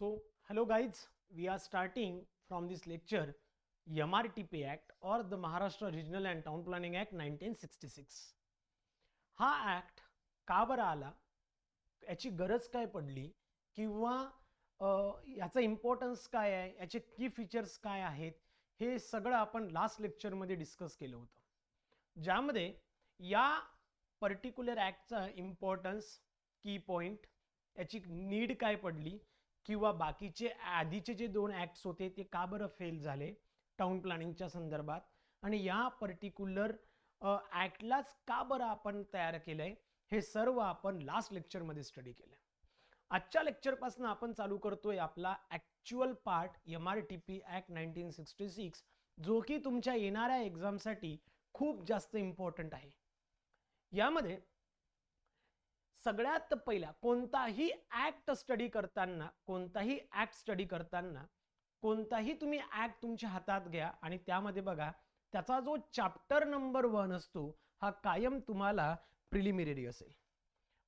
So, hello guys, we are starting from this lecture MRTP Act or the Maharashtra Regional and Town Planning Act 1966. हा act का बरं आला, याची गरज काय पडली किंवा याचा इम्पॉर्टन्स काय आहे, याचे की फीचर्स काय आहेत, हे सगळं आपण लास्ट लेक्चरमध्ये डिस्कस केलं होतं. ज्यामध्ये या पर्टिक्युलर ॲक्टचा इम्पॉर्टन्स, की पॉईंट, याची नीड काय पडली किंवा बाकीचे आधीचे जे दोन ॲक्ट्स होते ते का बरं फेल झाले टाउन प्लॅनिंगच्या संदर्भात, आणि या पर्टिक्युलर ॲक्टलाच का बरं आपण तयार केलंय, हे सर्व आपण लास्ट लेक्चरमध्ये स्टडी केलं. आजच्या लेक्चरपासून आपण चालू करतोय आपला ॲक्च्युअल पार्ट MRTP ॲक्ट 1966, जो की तुमच्या येणाऱ्या एक्झामसाठी खूप जास्त इम्पॉर्टंट आहे. यामध्ये सगळ्यात पहिला कोणताही ॲक्ट स्टडी करताना कोणताही तुम्ही ॲक्ट तुमच्या हातात घ्या आणि त्यामध्ये बघा त्याचा जो चॅप्टर नंबर 1 असतो हा कायम तुम्हाला प्रिलिमिनरी असेल.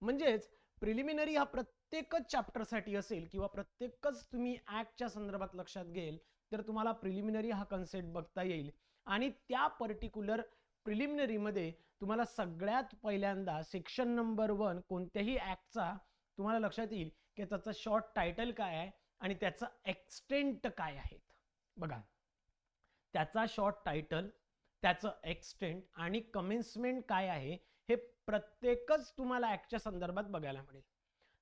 म्हणजेच प्रिलिमिनरी हा प्रत्येकच चॅप्टरसाठी असेल किंवा प्रत्येकच तुम्ही ॲक्टच्या संदर्भात लक्षात घेईल तर तुम्हाला प्रिलिमिनरी हा कन्सेप्ट बघता येईल. आणि त्या पर्टिक्युलर प्रिलिमिनरीमध्ये तुम्हाला सगळ्यात पहिल्यांदा सेक्शन नंबर 1 कोणत्याही ॲक्टचा तुम्हाला लक्षात येईल की त्याचा शॉर्ट टायटल काय आहे आणि त्याचा एक्सटेंट काय आहे. बघा, त्याचा शॉर्ट टायटल, त्याचं एक्सटेंट आणि कमेन्समेंट काय आहे हे प्रत्येकच तुम्हाला ॲक्टच्या संदर्भात बघायला मिळेल.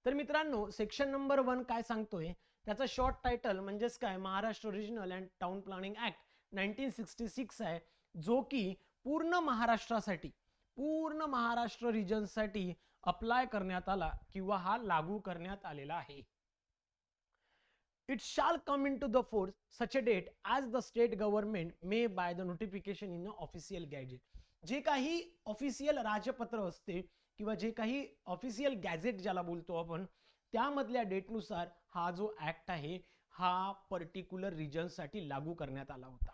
तर मित्रांनो, सेक्शन नंबर 1 काय सांगतोय, त्याचा शॉर्ट टायटल म्हणजेच काय, Maharashtra regional and town planning act 1966 आहे, जो की पूर्ण महाराष्ट्र रिजनसाठी अप्लाय करण्यात आला किंवा हा लागू करण्यात आलेला आहे. It shall come into the force such a date as the state government may by the notification in the official gazette. जे काही ऑफिशियल राजपत्र असते किंवा जे काही ऑफिशियल गॅझेट ज्याला बोलतो आपण, त्यामधल्या डेटनुसार हा जो ॲक्ट आहे हा पर्टिक्युलर रिजनसाठी लागू करण्यात आला होता.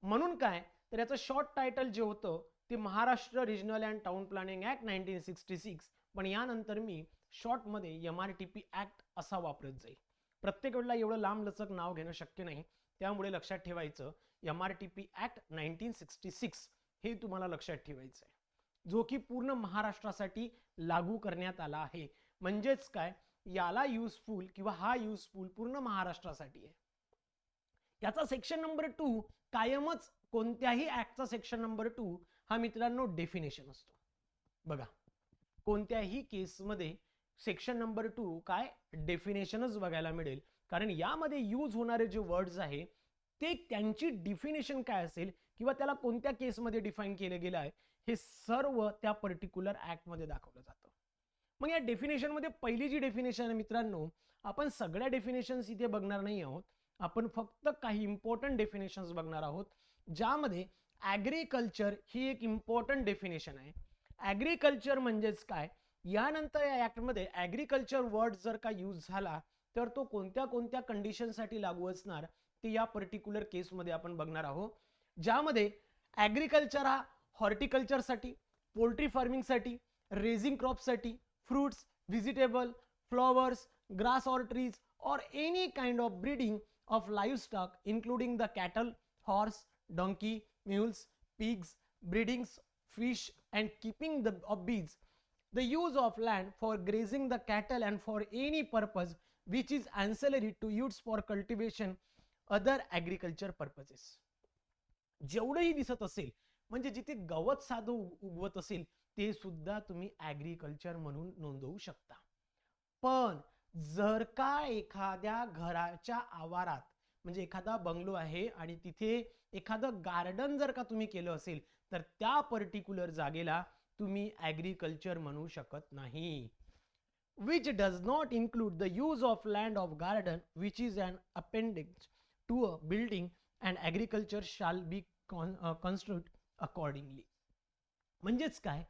म्हणून काय, तर याचं शॉर्ट टायटल जे होतं ते Maharashtra regional and town planning act 1966, पण यानंतर मी शॉर्टमध्ये MRTP ॲक्ट असा वापरत जाईल. प्रत्येक वेळेला एवढं लांब लचक नाव घेणं शक्य नाही, त्यामुळे लक्षात ठेवायचं MRTP ॲक्ट 1966 हे तुम्हाला लक्षात ठेवायचं आहे, जो की पूर्ण महाराष्ट्रासाठी लागू करण्यात आला आहे. म्हणजेच काय, याला युजफुल किंवा हा युजफुल पूर्ण महाराष्ट्रासाठी आहे. याचा सेक्शन नंबर 2 कायमच कोणत्याही ॲक्टचा सेक्शन नंबर 2 हा मित्रांनो डेफिनेशन असतो. बघा, कोणत्याही केसमध्ये सेक्शन नंबर 2 काय, डेफिनेशनच बघायला मिळेल, कारण यामध्ये यूज होणारे जे वर्ड्स आहे ते त्यांची डिफिनेशन काय असेल किंवा त्याला कोणत्या केसमध्ये डिफाईन केलं गेलं आहे हे सर्व त्या पर्टिक्युलर ॲक्टमध्ये दाखवलं जातं. मग या डेफिनेशनमध्ये पहिली जी डेफिनेशन आहे मित्रांनो, आपण सगळ्या डेफिनेशन्स इथे बघणार नाही आहोत, आपण फक्त काही इम्पॉर्टंट डेफिनेशन्स बघणार आहोत, ज्यामध्ये ॲग्रिकल्चर ही एक इम्पॉर्टंट डेफिनेशन आहे. ॲग्रिकल्चर म्हणजेच काय, यानंतर या ॲक्टमध्ये ॲग्रिकल्चर वर्ड जर का यूज झाला तर तो कोणत्या कोणत्या कंडिशनसाठी लागू असणार ते या पर्टिक्युलर केसमध्ये आपण बघणार आहोत. ज्यामध्ये ॲग्रिकल्चर हा हॉर्टिकल्चरसाठी, पोल्ट्री फार्मिंगसाठी, रेझिंग क्रॉपसाठी, fruits, vegetable, flowers, grass or trees or any kind of breeding of livestock including the cattle, horse, donkey, mules, pigs, breedings, fish and keeping of bees, the use of land for grazing the cattle and for any purpose which is ancillary to use for cultivation other agriculture purposes. जेवढंही दिसत असेल म्हणजे जिथे गवत साधं उगवत असेल ते सुद्धा तुम्ही ॲग्रिकल्चर म्हणून नोंदवू शकता. पण जर का एखाद्या घराच्या आवारात, म्हणजे एखादा बंगलो आहे आणि तिथे एखादं गार्डन जर का तुम्ही केलं असेल तर त्या पर्टिक्युलर जागेला तुम्ही ॲग्रिकल्चर म्हणू शकत नाही. which does not include the use of land of garden which is an appendage to a building and agriculture shall be construed accordingly. म्हणजेच काय,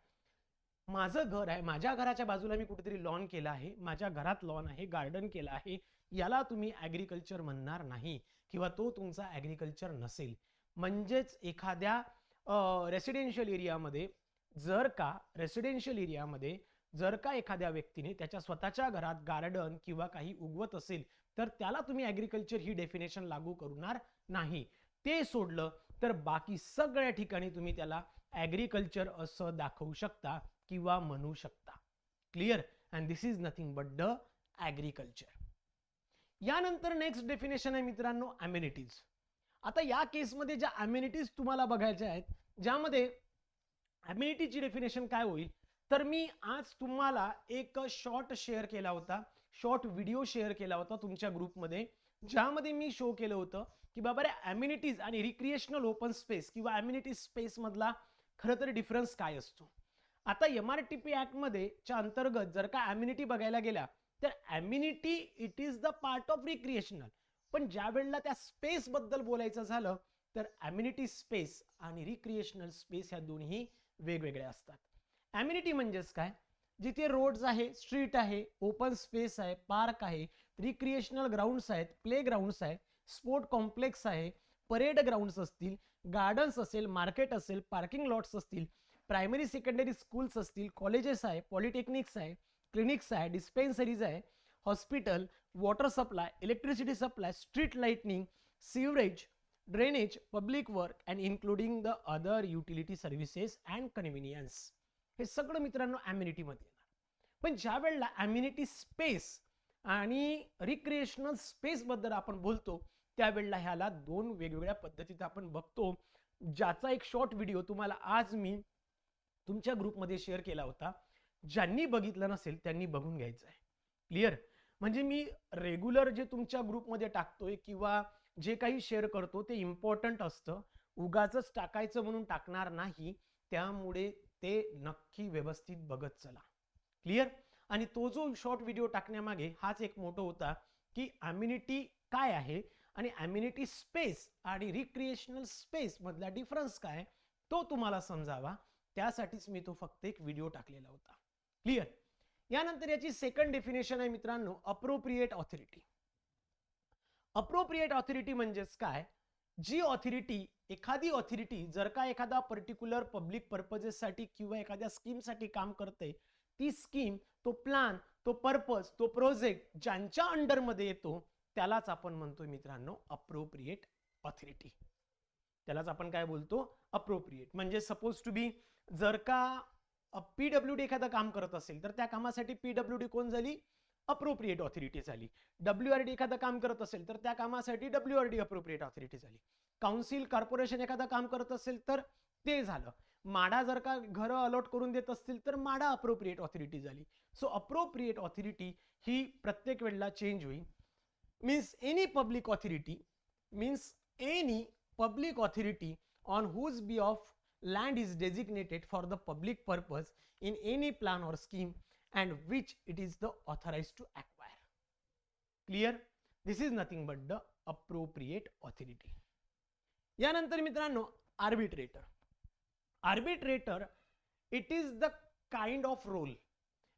माझं घर आहे, माझ्या घराच्या बाजूला मी कुठेतरी लॉन केलं आहे, माझ्या घरात लॉन आहे, गार्डन केलं आहे, याला तुम्ही ॲग्रिकल्चर म्हणणार नाही किंवा तो तुमचा ॲग्रिकल्चर नसेल. म्हणजेच एखाद्या रेसिडेन्शियल एरियामध्ये जर का रेसिडेन्शियल एरियामध्ये जर का एखाद्या व्यक्तीने त्याच्या स्वतःच्या घरात गार्डन किंवा काही उगवत असेल तर त्याला तुम्ही ॲग्रिकल्चर ही डेफिनेशन लागू करणार नाही. ते सोडलं तर बाकी सगळ्या ठिकाणी तुम्ही त्याला ॲग्रिकल्चर असं दाखवू शकता किंवा म्हणू शकता. Clear? And this is nothing but the agriculture. यानंतर नेक्स्ट डेफिनेशन आहे मित्रांनो अम्युनिटीज. आता या केसमध्ये ज्या अम्युनिटीज तुम्हाला बघायच्या आहेत, ज्यामध्ये अम्युनिटीची डेफिनेशन काय होईल, तर मी आज तुम्हाला एक शॉर्ट शेअर केला होता, शॉर्ट व्हिडिओ शेअर केला होता तुमच्या ग्रुपमध्ये, ज्यामध्ये मी शो केलं होतं की बाबा रे अम्युनिटीज आणि रिक्रिएशनल ओपन स्पेस किंवा अम्युनिटी स्पेस मधला खरं तर डिफरन्स काय असतो. आता MRTP ऍक्ट मध्ये च्या अंतर्गत जर का अम्युनिटी बघायला गेल्या तर immunity it is the part of recreational, पण ज्या वेळेला त्या स्पेस बद्दल बोलायचं झालं तर अम्युनिटी स्पेस आणि रिक्रिएशनल स्पेस ह्या दोन्ही वेगवेगळ्या असतात. अम्युनिटी म्हणजेच काय, जिथे रोड्स आहे, स्ट्रीट आहे, ओपन स्पेस आहे, पार्क आहे, रिक्रिएशनल ग्राउंड्स आहेत, प्ले ग्राउंड्स आहे, स्पोर्ट कॉम्प्लेक्स आहे, परेड ग्राउंड्स असतील, गार्डन्स असेल, मार्केट असेल, पार्किंग लॉट्स असतील, प्रायमरी सेकंडरी स्कूल्स असतील, कॉलेजेस आहे, पॉलिटेक्निक्स आहे, क्लिनिक्स आहे, डिस्पेन्सरीज आहे, hospital, water supply, electricity supply, street lightning, sewerage, drainage, public work and including the other utility services and convenience. हे सगळं मित्रांनो अम्युनिटी मध्ये येणार. पण ज्या वेळेला अम्युनिटी स्पेस आणि रिक्रिएशनल स्पेस बद्दल आपण बोलतो त्यावेळेला ह्याला दोन वेगवेगळ्या पद्धतीत आपण बघतो, ज्याचा एक शॉर्ट व्हिडिओ तुम्हाला आज मी तुमच्या ग्रुपमध्ये शेअर केला होता. ज्यांनी बघितलं नसेल त्यांनी बघून घ्यायचं आहे. क्लिअर? म्हणजे मी रेग्युलर जे तुमच्या ग्रुपमध्ये टाकतोय किंवा जे काही शेअर करतो ते इम्पॉर्टंट असतं, उगाचच टाकायचं म्हणून टाकणार नाही. त्यामुळे ते नक्की व्यवस्थित बघत चला. क्लिअर? आणि तो जो शॉर्ट व्हिडिओ टाकण्यामागे हाच एक मोठो होता की अम्युनिटी काय आहे आणि अम्युनिटी स्पेस आणि रिक्रिएशनल स्पेस मधला डिफरन्स काय तो तुम्हाला समजावा, त्यासाठीच मी तो फक्त एक व्हिडिओ टाकलेला होता. क्लिअर? यानंतर याची सेकंड डेफिनेशन आहे मित्रांनो अप्रोप्रिएट ऑथॉरिटी. अप्रोप्रिएट ऑथॉरिटी म्हणजेच काय, जी ऑथॉरिटी एखादी ऑथॉरिटी जर का एखादा पर्टिक्युलर पब्लिक पर्पजेससाठी किंवा एखाद्या स्कीमसाठी काम करते, ती स्कीम, तो प्लान, तो पर्पज, तो प्रोजेक्ट ज्यांच्या अंडरमध्ये येतो त्यालाच आपण म्हणतो मित्रांनो अप्रोप्रिएट ऑथॉरिटी. त्यालाच आपण काय बोलतो अप्रोप्रिएट. म्हणजे सपोज टू बी जर का PWD एखादं काम करत असेल तर त्या कामासाठी PWD कोण झाली, अप्रोप्रिएट ऑथॉरिटी झाली. WRD एखादं काम करत असेल तर त्या कामासाठी WRD अप्रोप्रिएट ऑथॉरिटी झाली. काउन्सिल कॉर्पोरेशन एखादं काम करत असेल तर ते झालं. माडा जर का घरं अलॉट करून देत असतील तर माडा अप्रोप्रिएट ऑथॉरिटी झाली. सो अप्रोप्रिएट ऑथॉरिटी ही प्रत्येक वेळेला चेंज होईल. Means any public authority, means any public authority on whose behalf land is designated for the public purpose in any plan or scheme and which it is the authorized to acquire. Clear? This is nothing but the appropriate authority. यानंतर मित्रांनो arbitrator. Arbitrator it is the kind of role,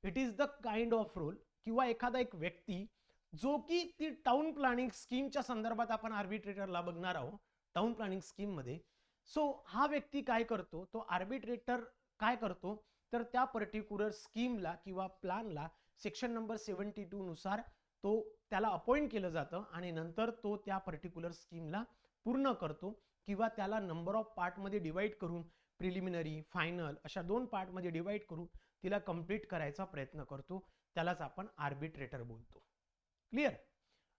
it is the kind of role किंवा एखादा एक व्यक्ती जो की ती town planning स्कीमच्या संदर्भात आपण आर्बिट्रेटरला बघणार आहोत टाउन प्लॅनिंग स्कीम मध्ये. सो हा व्यक्ती काय करतो, तो आर्बिट्रेटर काय करतो तर त्या पर्टिक्युलर स्कीमला किंवा प्लॅनला सेक्शन नंबर 72 नुसार तो त्याला अपॉइंट केलं जातं आणि नंतर तो त्या पर्टिक्युलर स्कीमला पूर्ण करतो किंवा त्याला नंबर ऑफ पार्ट मध्ये डिवाइड करून प्रिलिमिनरी, फायनल अशा दोन पार्ट मध्ये डिवाइड करून तिला कंप्लीट करायचा प्रयत्न करतो. त्यालाच आपण आर्बिट्रेटर बोलतो. क्लिअर?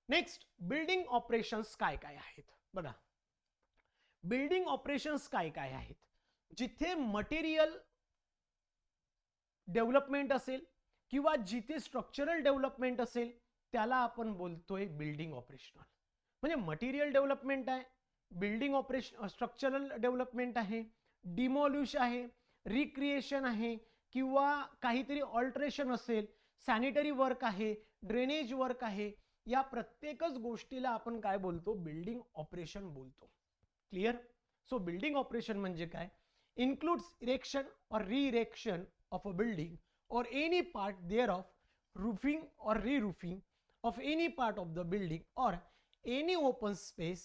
नेक्स्ट बिल्डिंग ऑपरेशन्स काय काय आहेत बघा. बिल्डिंग ऑपरेशन्स काय काय आहेत, जिथे मटेरियल डेव्हलपमेंट असेल किंवा जिथे स्ट्रक्चरल डेव्हलपमेंट असेल त्याला आपण बोलतोय बिल्डिंग ऑपरेशनल. म्हणजे मटेरियल डेव्हलपमेंट आहे, बिल्डिंग ऑपरेशन, स्ट्रक्चरल डेव्हलपमेंट आहे, डिमॉल्युश आहे, रिक्रिएशन आहे किंवा काहीतरी ऑल्टरेशन असेल, सॅनिटरी वर्क आहे, ड्रेनेज वर्क आहे, या प्रत्येकच गोष्टीला आपण काय बोलतो बिल्डिंग ऑपरेशन बोलतो. क्लिअर? सो बिल्डिंग ऑपरेशन म्हणजे काय, इन्क्लूड्स इरेक्शन और री-इरेक्शन of a building or any part thereof, roofing or re-roofing of any part of the building or any open space,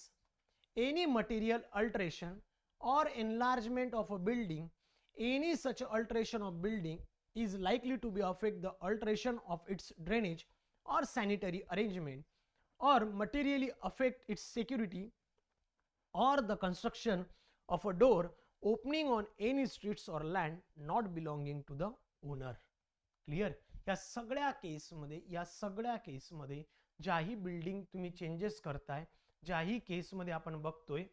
any material alteration or enlargement of a building, any such alteration of building is likely to be affect the alteration of its drainage or sanitary arrangement or materially affect its security or the construction of a door opening on any streets or land not belonging to the owner. Clear? या सगळ्या केसमध्ये ज्याही building तुम्ही changes करताय, ज्याही केसमध्ये आपण बघतोय,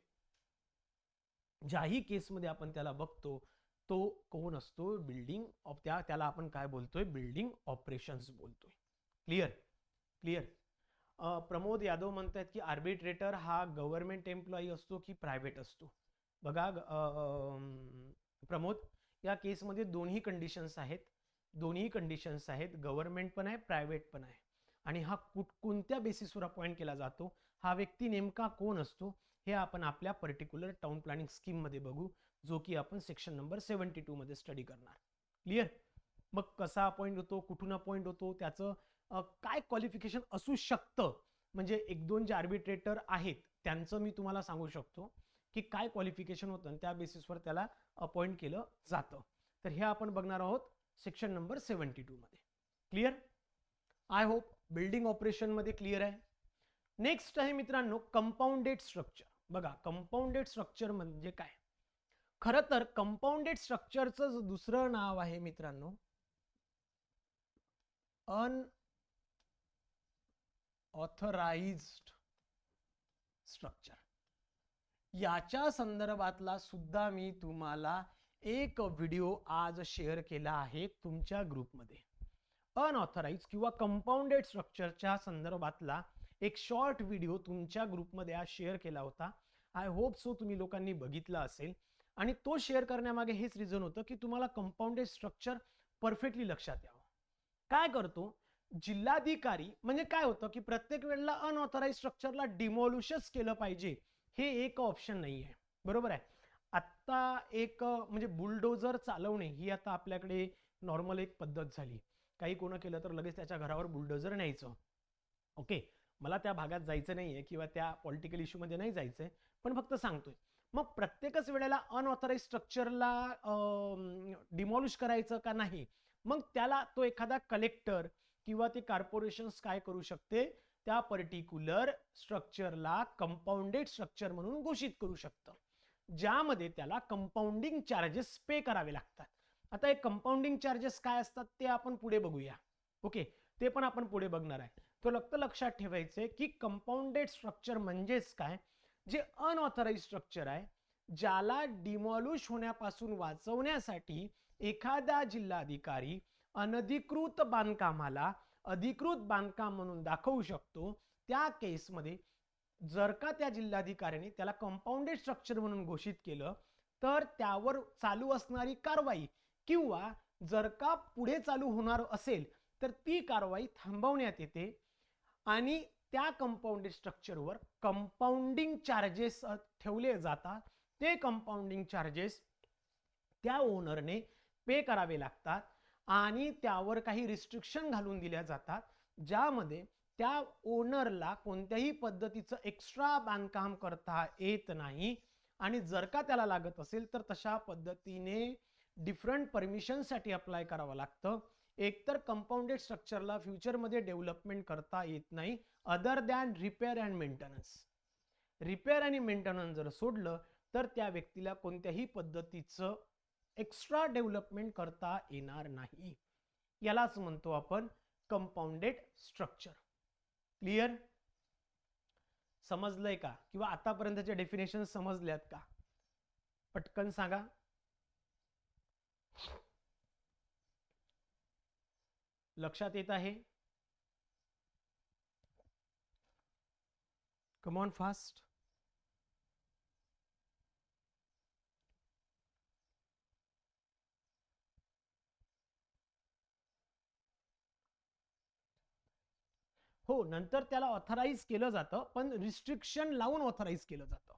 ज्याही केसमध्ये आपण त्याला बघतो, तो कोण असतो? बिल्डिंग ऑफ त्याला आपण काय बोलतोय? बिल्डिंग ऑपरेशन्स बोलतोय. क्लिअर? क्लिअर? प्रमोद यादव म्हणतात की आर्बिट्रेटर हा गव्हर्नमेंट एम्प्लॉई असतो की प्रायव्हेट असतो? बघा प्रमोद, या केसमध्ये दोन्ही कंडिशन्स आहेत. गव्हर्नमेंट पण आहे, प्रायव्हेट पण आहे. आणि हा कोणत्या बेसिसवर अपॉइंट केला जातो, हा व्यक्ती नेमका कोण असतो, हे आपण आपल्या पर्टिक्युलर टाउन प्लॅनिंग स्कीम मध्ये बघू, जो की आपण सेक्शन नंबर 72 मध्ये स्टडी करणार. क्लिअर? मग कसा अपॉइंट होतो, कुठून अपॉइंट होतो, त्याचं काय क्वालिफिकेशन असू शकतं, म्हणजे एक दोन जे आर्बिट्रेटर आहेत त्यांचं मी तुम्हाला सांगू शकतो की काय क्वालिफिकेशन होतं आणि त्या बेसिसवर त्याला अपॉइंट केलं जातं. तर हे आपण बघणार आहोत सेक्शन नंबर 72 मध्ये. Clear? I hope building operation मध्ये क्लिअर आहे. नेक्स्ट आहे मित्रांनो कंपाऊंडेड स्ट्रक्चर. बघा, कंपाऊंडेड स्ट्रक्चर म्हणजे काय? खरं तर कंपाऊंडेड स्ट्रक्चरचं दुसरं नाव आहे मित्रांनो अनऑथराइज्ड स्ट्रक्चर. याच्या संदर्भातला सुद्धा मी तुम्हाला एक व्हिडिओ आज शेअर केला आहे तुमच्या ग्रुपमध्ये. अनऑथराइज किंवा कंपाऊंडेड स्ट्रक्चरच्या संदर्भातला एक शॉर्ट व्हिडिओ तुमच्या ग्रुपमध्ये आज शेअर केला होता. आय होप सो तुम्ही लोकांनी बघितला असेल. आणि तो शेअर करण्यामागे हेच रिझन होतं की तुम्हाला कंपाऊंडेड स्ट्रक्चर परफेक्टली लक्षात यावं. काय करतो जिल्हाधिकारी, म्हणजे काय होतं की प्रत्येक वेळेला अनऑथराइज स्ट्रक्चरला डिमॉलिशच केलं पाहिजे हे एक ऑप्शन नाही आहे. बरोबर आहे? आता एक म्हणजे बुलडोजर चालवणे ही आता आपल्याकडे नॉर्मल एक पद्धत झाली. काही कोण केलं तर लगेच त्याच्या घरावर बुलडोजर न्यायचं. ओके, मला त्या भागात जायचं नाहीये किंवा त्या पॉलिटिकल इश्यू मध्ये नाही जायचंय, पण फक्त सांगतोय. मग प्रत्येकच वेळेला अनऑथराइज स्ट्रक्चरला डिमॉलिश करायचं का नाही, मग त्याला तो एखादा कलेक्टर किंवा ते कॉर्पोरेशन्स काय करू शकते, त्या पर्टिक्युलर स्ट्रक्चरला कंपाऊंडेड स्ट्रक्चर म्हणून घोषित करू शकतं, ज्यामध्ये त्याला कंपाऊंडिंग चार्जेस पे करावे लागतात. आता हे कंपाऊंडिंग चार्जेस काय असतात ते आपण पुढे बघूया. ओके, ते पण आपण पुढे बघणार आहे. तो लक्षात ठेवायचे की कंपाऊंडेड स्ट्रक्चर म्हणजेच काय, जे अनऑथराइज स्ट्रक्चर आहे, ज्याला डिमॉलिश होण्यापासून वाचवण्यासाठी एखादा जिल्हाधिकारी अनधिकृत बांधकामाला अधिकृत बांधकाम म्हणून दाखवू शकतो. त्या केसमध्ये जर का त्या जिल्हाधिकाऱ्याने त्याला कंपाऊंडेड स्ट्रक्चर म्हणून घोषित केलं, तर त्यावर चालू असणारी कारवाई किंवा जर का पुढे चालू होणार असेल तर ती कारवाई थांबवण्यात येते आणि त्या कंपाऊंडेड स्ट्रक्चरवर कंपाऊंडिंग चार्जेस ठेवले जातात. ते कंपाऊंडिंग चार्जेस त्या ओनरने पे करावे लागतात आणि त्यावर काही रिस्ट्रिक्शन घालून दिल्या जातात, ज्यामध्ये त्या ओनरला कोणत्याही पद्धतीचं एक्स्ट्रा बांधकाम करता येत नाही. आणि जर का त्याला लागत असेल तर तशा पद्धतीने डिफरंट परमिशनसाठी अप्लाय करावं लागतं. एकतर कंपाऊंडेड स्ट्रक्चरला फ्युचरमध्ये डेव्हलपमेंट करता येत नाही other than repair and maintenance. Repair आणि मेंटेनन्स जर सोडलं तर त्या व्यक्तीला कोणत्याही पद्धतीचं एक्स्ट्रा डेव्हलपमेंट करता येणार नाही. यालाच म्हणतो आपण कंपाऊंडेड स्ट्रक्चर. क्लिअर? समजलंय का? किंवा आतापर्यंतचे डेफिनेशन समजल्यात का? पटकन सांगा. लक्षात येत आहे? Come on fast. हो, नंतर त्याला ऑथराइज केलं जातं, पण रिस्ट्रिक्शन लावून ऑथराइज केलं जातं.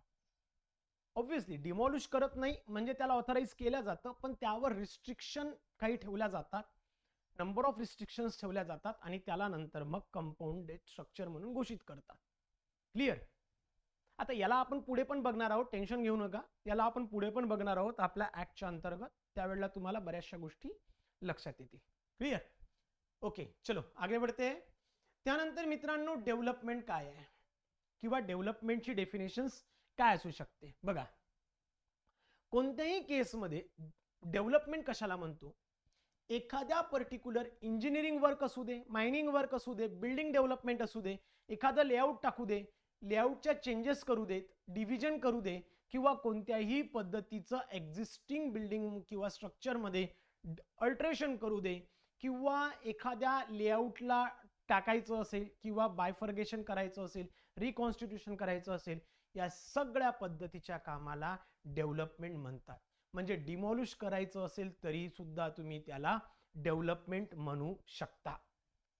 ऑब्व्हियसली डिमॉलिश करत नाही म्हणजे त्याला ऑथराइज केलं जातं, पण त्यावर रिस्ट्रिक्शन काही ठेवल्या जातात, नंबर ऑफ रिस्ट्रिक्शन्स ठेवल्या जातात आणि त्याला नंतर मग कंपाऊंडेड स्ट्रक्चर म्हणून घोषित करतात. क्लिअर? आता याला आपण पुढे पण बघणार आहोत, टेन्शन घेऊ नका. याला आपण पुढे पण बघणार आहोत आपल्या ऍक्टच्या अंतर्गत. त्यावेळेला तुम्हाला बऱ्याचशा गोष्टी लक्षात येतील. क्लियर? ओके, चलो आगे बढ़ते हैं. त्यानंतर मित्रांनो डेव्हलपमेंट काय आहे किंवा डेव्हलपमेंटची डेफिनेशन्स काय असू शकते बघा. कोणत्याही केसमध्ये डेव्हलपमेंट कशाला म्हणतो, एखाद्या पर्टिक्युलर इंजिनिअरिंग वर्क असू दे, मायनिंग वर्क असू दे, बिल्डिंग डेव्हलपमेंट असू दे, एखादं लेआउट टाकू दे, लेआउटच्या चेंजेस करू देत, डिव्हिजन करू दे, किंवा कोणत्याही पद्धतीचं एक्झिस्टिंग बिल्डिंग किंवा स्ट्रक्चरमध्ये अल्टरेशन करू दे, किंवा एखाद्या लेआउटला टाकायचं असेल किंवा बायफर्गेशन करायचं असेल, रिकॉन्स्टिट्यूशन करायचं असेल, या सगळ्या पद्धतीच्या कामाला डेव्हलपमेंट म्हणतात. म्हणजे डिमॉलिश करायचं असेल तरी सुद्धा तुम्ही त्याला डेव्हलपमेंट म्हणू शकता.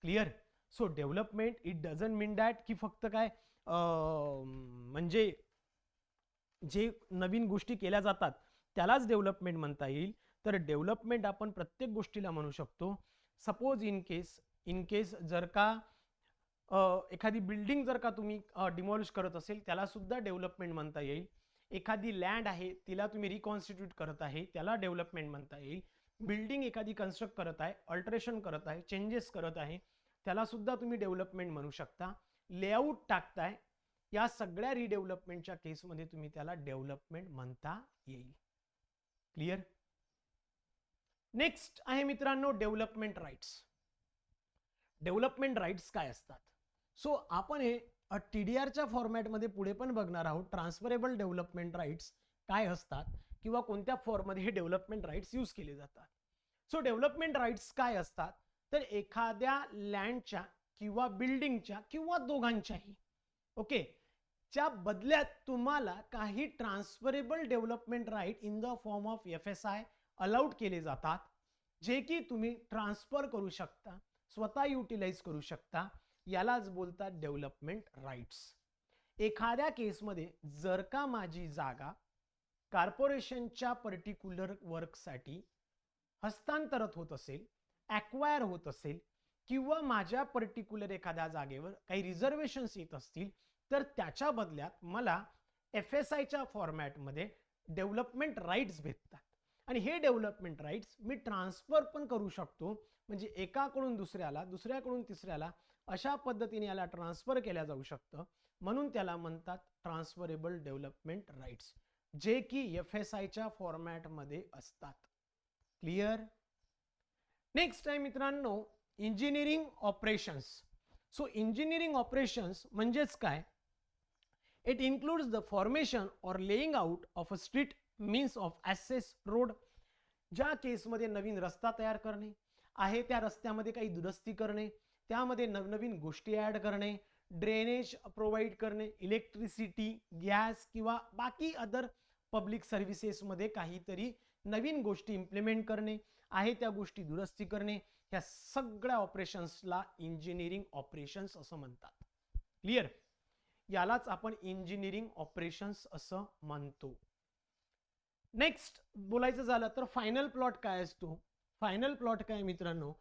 Clear? So development it doesn't mean that की फक्त काय म्हणजे जे नवीन गोष्टी केल्या जातात त्यालाच डेव्हलपमेंट म्हणता येईल. तर डेव्हलपमेंट आपण प्रत्येक गोष्टीला म्हणू शकतो. सपोज इन केस जर का एखादी बिल्डिंग जर का तुम्ही डिमॉलिश करत असेल त्याला सुद्धा डेव्हलपमेंट म्हणता येईल. एखादी लँड आहे तिला तुम्ही रिकॉन्स्टिट्यूट करत आहे त्याला डेव्हलपमेंट म्हणता येईल. बिल्डिंग एखादी कन्स्ट्रक्ट करत आहे, अल्टरेशन करत आहे, चेंजेस करत आहे, त्याला सुद्धा तुम्ही डेव्हलपमेंट म्हणू शकता. लेआउट टाकताय, या सगळ्या रिडेव्हलपमेंटच्या केसमध्ये तुम्ही त्याला डेव्हलपमेंट म्हणता येईल. क्लिअर? नेक्स्ट आहे मित्रांनो डेव्हलपमेंट राईट्स. डेव्हलपमेंट राईट्स काय असतात? सो आपण हे TDRच्या फॉर्मॅटमध्ये पुढे पण बघणार आहोत. ट्रान्सफरेबल डेव्हलपमेंट राईट्स काय असतात किंवा कोणत्या फॉर्ममध्ये हे डेव्हलपमेंट राईट्स यूज केले जातात. सो डेव्हलपमेंट राईट्स काय असतात तर एखाद्या लँडच्या किंवा बिल्डिंगच्या किंवा दोघांच्याही ओके च्या बदल्यात तुम्हाला काही transferable development right in the form of FSI allowed केले जातात, जे की तुम्ही ट्रान्सफर करू शकता, स्वतः युटिलाइज करू शकता. यालाच बोलतात डेव्हलपमेंट राईट्स. एखाद्या केसमध्ये जर का माझी जागा कॉर्पोरेशनच्या पर्टिक्युलर वर्कसाठी हस्तांतरित होत असेल, ॲक्वायर होत असेल, किंवा माझ्या पर्टिक्युलर एखाद्या जागेवर काही रिझर्वेशन्स येत असतील तर त्याच्या बदल्यात मला FSIच्या फॉर्मॅटमध्ये डेव्हलपमेंट राईट्स भेटतात. आणि हे डेव्हलपमेंट राईट्स मी ट्रान्सफर पण करू शकतो. म्हणजे एकाकडून दुसऱ्याला, दुसऱ्याकडून तिसऱ्याला अशा पद्धतीने याला ट्रान्सफर केल्या जाऊ शकतं. म्हणून त्याला म्हणतात ट्रान्सफरेबल डेव्हलपमेंट राईट्स, जे की FSIच्या फॉर्मॅटमध्ये असतात. क्लिअर? नेक्स्ट आहे मित्रांनो engineering operations. So engineering operations म्हणजेच काय? It includes the formation or laying out of a street means of assess road. ज्या केसमध्ये नवीन रस्ता तयार करणे आहे, त्या रस्त्यामध्ये काही दुरुस्ती करणे, त्यामध्ये नवनवीन गोष्टी ॲड करणे, ड्रेनेज प्रोव्हाइड करणे, इलेक्ट्रिसिटी, गॅस किंवा बाकी अदर पब्लिक सर्व्हिसेसमध्ये काहीतरी नवीन गोष्टी इम्प्लिमेंट करणे आहे, त्या गोष्टी दुरुस्ती करणे, ह्या सगळ्या ऑपरेशन्सला इंजिनिअरिंग ऑपरेशन्स असं म्हणतात. क्लिअर? यालाच आपण इंजिनिअरिंग ऑपरेशन्स असं म्हणतो. नेक्स्ट बोलायचं झालं तर फायनल प्लॉट काय असतो? फायनल प्लॉट काय मित्रांनो?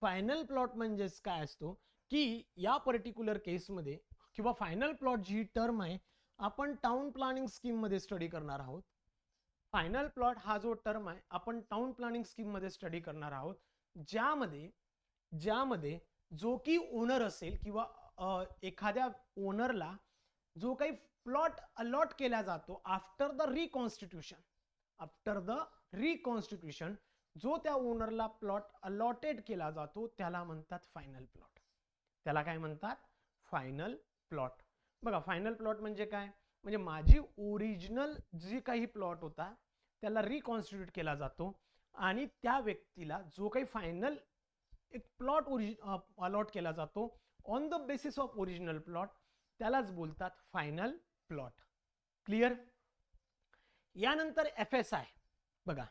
फायनल प्लॉट म्हणजेच काय असतो की या पर्टिक्युलर केसमध्ये किंवा फायनल प्लॉट जी टर्म आहे आपण टाउन प्लॅनिंग स्कीम मध्ये स्टडी करणार आहोत. फायनल प्लॉट हा जो टर्म आहे आपण टाउन प्लॅनिंग स्कीम मध्ये स्टडी करणार आहोत, ज्यामध्ये जो की ओनर असेल किंवा एखाद्या ओनरला जो काही प्लॉट अलॉट केला जातो आफ्टर द रिकॉन्स्टिट्यूशन, जो त्या ओनरला प्लॉट अलॉटेड केला जातो त्याला म्हणतात फायनल प्लॉट. त्याला काय म्हणतात? Final plot. बघा फायनल प्लॉट म्हणजे काय? म्हणजे माझी ओरिजिनल जी काही प्लॉट होता त्याला रिकॉन्स्टिट्यूट केला जातो आणि त्या व्यक्तीला जो काही फायनल एक प्लॉट अलॉट केला जातो on the basis of original plot, त्यालाच बोलतात फायनल प्लॉट. क्लिअर? यानंतर FSI बघा,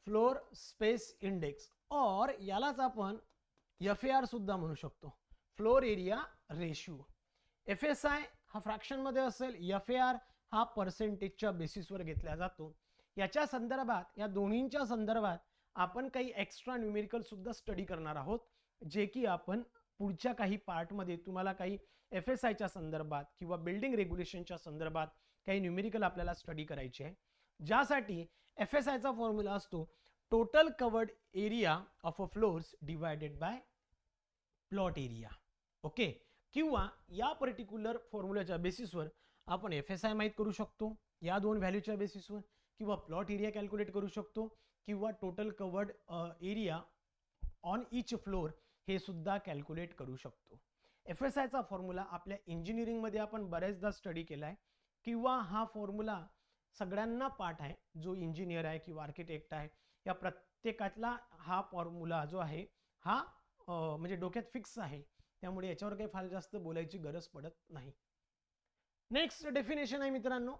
फ्लोर स्पेस इंडेक्स, और यालाच आपण FAR सुद्धा म्हणू शकतो, फ्लोर एरिया रेशियो. FSI हा फ्रॅक्शन मध्ये असेल, FAR हा पर्सेंटेजच्या बेसिसवर घेतला जातो. याच्या संदर्भात, या दोन्हींच्या संदर्भात आपण काही एक्स्ट्रा न्यूमेरिकल सुद्धा स्टडी करणार आहोत, जे की आपण पुढच्या काही पार्टमध्ये तुम्हाला काही FSIच्या संदर्भात किंवा बिल्डिंग रेग्युलेशनच्या संदर्भात काही न्यूमेरिकल आपल्याला स्टडी करायचे आहे, ज्यासाठी FSIचा फॉर्म्युला असतो total covered area of a floors divided by plot area. Okay, किंवा या पर्टिक्युलर फॉर्म्युलाच्या बेसिसवर आपण FSI माहीत करू शकतो या दोन व्हॅल्यूच्या बेसिसवर, किंवा प्लॉट एरिया कॅल्क्युलेट करू शकतो, किंवा total covered area on each floor हे सुद्धा कॅल्क्युलेट करू शकतो. FSI चा फॉर्म्युला आपल्या इंजिनिअरिंगमध्ये आपण बऱ्याचदा स्टडी केलाय, किंवा हा फॉर्म्युला सगळ्यांना पाठ आहे, जो इंजिनियर आहे किंवा आर्किटेक्ट आहे या प्रत्येकातला हा फॉर्म्युला जो आहे हा म्हणजे डोक्यात फिक्स आहे, त्यामुळे याच्यावर काही फार जास्त बोलायची गरज पडत नाही. नेक्स्ट डेफिनेशन आहे मित्रांनो,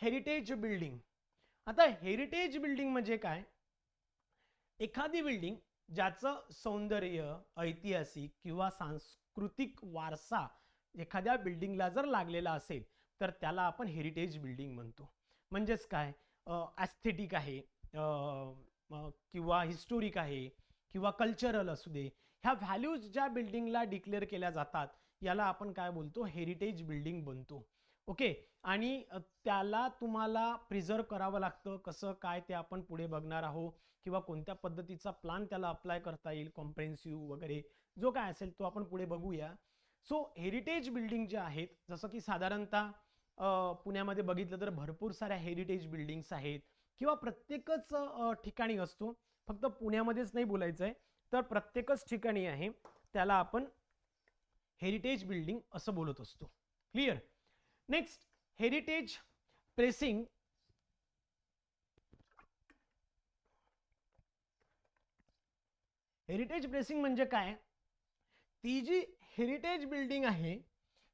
हेरिटेज बिल्डिंग. आता हेरिटेज बिल्डिंग म्हणजे काय? एखादी बिल्डिंग ज्याचं सौंदर्य, ऐतिहासिक किंवा सांस्कृतिक वारसा एखाद्या बिल्डिंगला जर लागलेला असेल तर त्याला आपण हेरिटेज बिल्डिंग म्हणतो. म्हणजेच काय, ॲस्थेटिक आहे किंवा हिस्टोरिक आहे किंवा कल्चरल असू दे, ह्या व्हॅल्यूज ज्या बिल्डिंगला डिक्लेअर केल्या जातात याला आपण काय बोलतो, हेरिटेज बिल्डिंग बनतो. ओके, आणि त्याला तुम्हाला प्रिझर्व करावं लागतं. कसं काय ते आपण पुढे बघणार आहोत, किंवा कोणत्या पद्धतीचा प्लॅन त्याला अप्लाय करता येईल, कॉम्प्रेहेन्सिव्ह वगैरे जो काय असेल तो आपण पुढे बघूया. सो हेरिटेज बिल्डिंग जे आहेत, जसं की साधारणतः पुण्यामध्ये बघितलं तर भरपूर साऱ्या हेरिटेज बिल्डिंग्स आहेत, किंवा प्रत्येकच ठिकाणी असतो, फक्त पुण्यामध्येच नाही बोलायचं आहे, तर प्रत्येकच ठिकाणी आहे त्याला आपण हेरिटेज बिल्डिंग असं बोलत असतो. Clear? Next, heritage pressing. Heritage pressing म्हणजे काय? ती जी हेरिटेज बिल्डिंग आहे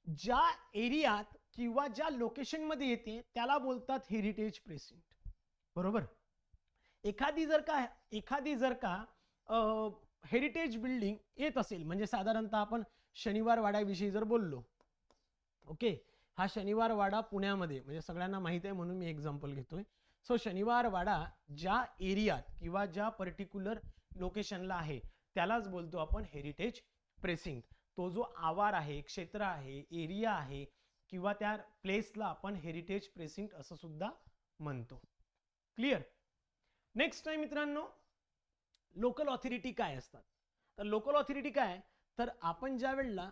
ज्या एरियात किंवा ज्या लोकेशन मध्ये येते त्याला बोलतात हेरिटेज प्रेसिंग. बरोबर? एखादी जर का हेरिटेज बिल्डिंग येत असेल, म्हणजे साधारणतः आपण शनिवार वाड्याविषयी जर बोललो, ओके, हा शनिवार वाडा पुण्यामध्ये म्हणजे सगळ्यांना माहित आहे म्हणून मी एक्झाम्पल घेतोय. सो शनिवार वाडा ज्या एरियात किंवा ज्या पर्टिक्युलर लोकेशनला आहे त्यालाच बोलतो आपण हेरिटेज प्रेसिंग. तो जो आवार आहे, क्षेत्र आहे, एरिया आहे, किंवा त्या प्लेसला आपण हेरिटेज प्रेसिंग असं सुद्धा म्हणतो. क्लिअर? नेक्स्ट आहे मित्रांनो, लोकल ऑथॉरिटी काय असतात? तर लोकल ऑथॉरिटी काय, तर आपण ज्या वेळेला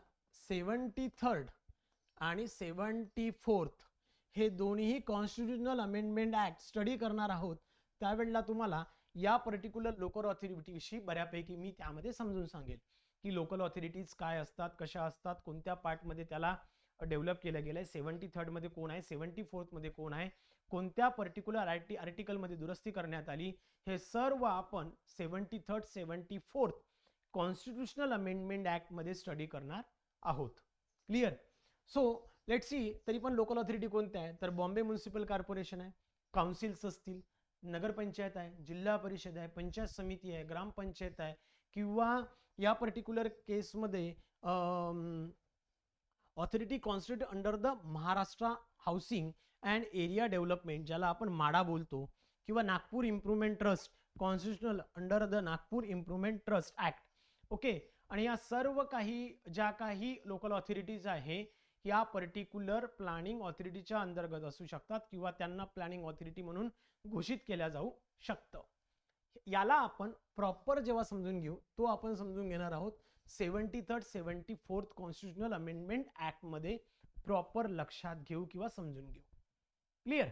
73rd आणि 74th हे दोन्ही कॉन्स्टिट्यूशनल अमेंडमेंट ऍक्ट स्टडी करणार आहोत, त्यावेळेला तुम्हाला या पर्टिक्युलर लोकल ऑथॉरिटी विषयी बऱ्यापैकी मी त्यामध्ये समजून सांगेल की लोकल ऑथॉरिटीज काय असतात, कशा असतात, कोणत्या पार्टमध्ये त्याला डेव्हलप केलं गेलंय, 73rd मध्ये कोण आहे, 74th मध्ये कोण आहे, कोणत्या पर्टिक्युलर आर्टिकल मध्ये दुरुस्ती करण्यात आली, हे सर्व आपण 73rd 74th constitutional amendment act मध्ये स्टडी करणार आहोत. क्लिअर? सो लेट्स सी, तरी पण लोकल ऑथॉरिटी कोणत्या आहे, तर बॉम्बे म्युनिसिपल कॉर्पोरेशन आहे, काउन्सिल्स असतील, नगरपंचायत आहे, जिल्हा परिषद आहे, पंचायत समिती आहे, ग्रामपंचायत आहे, किंवा या पर्टिक्युलर केसमध्ये authority constitute under the Maharashtra housing and area development, ज्याला आपण माडा बोलतो, किंवा Nagpur improvement trust constitutional under the Nagpur improvement trust act. Okay, आणि या सर्व काही ज्या काही लोकल ऑथॉरिटीज आहे या पर्टिक्युलर प्लॅनिंग ऑथॉरिटीच्या अंतर्गत असू शकतात, किंवा त्यांना प्लॅनिंग ऑथॉरिटी म्हणून घोषित केल्या जाऊ शकतं. याला आपण प्रॉपर जेव्हा समजून घेऊ तो आपण समजून घेणार आहोत 73rd 74th constitutional amendment act मध्ये प्रॉपर लक्षात घेऊ किंवा समजून घेऊ. क्लिअर?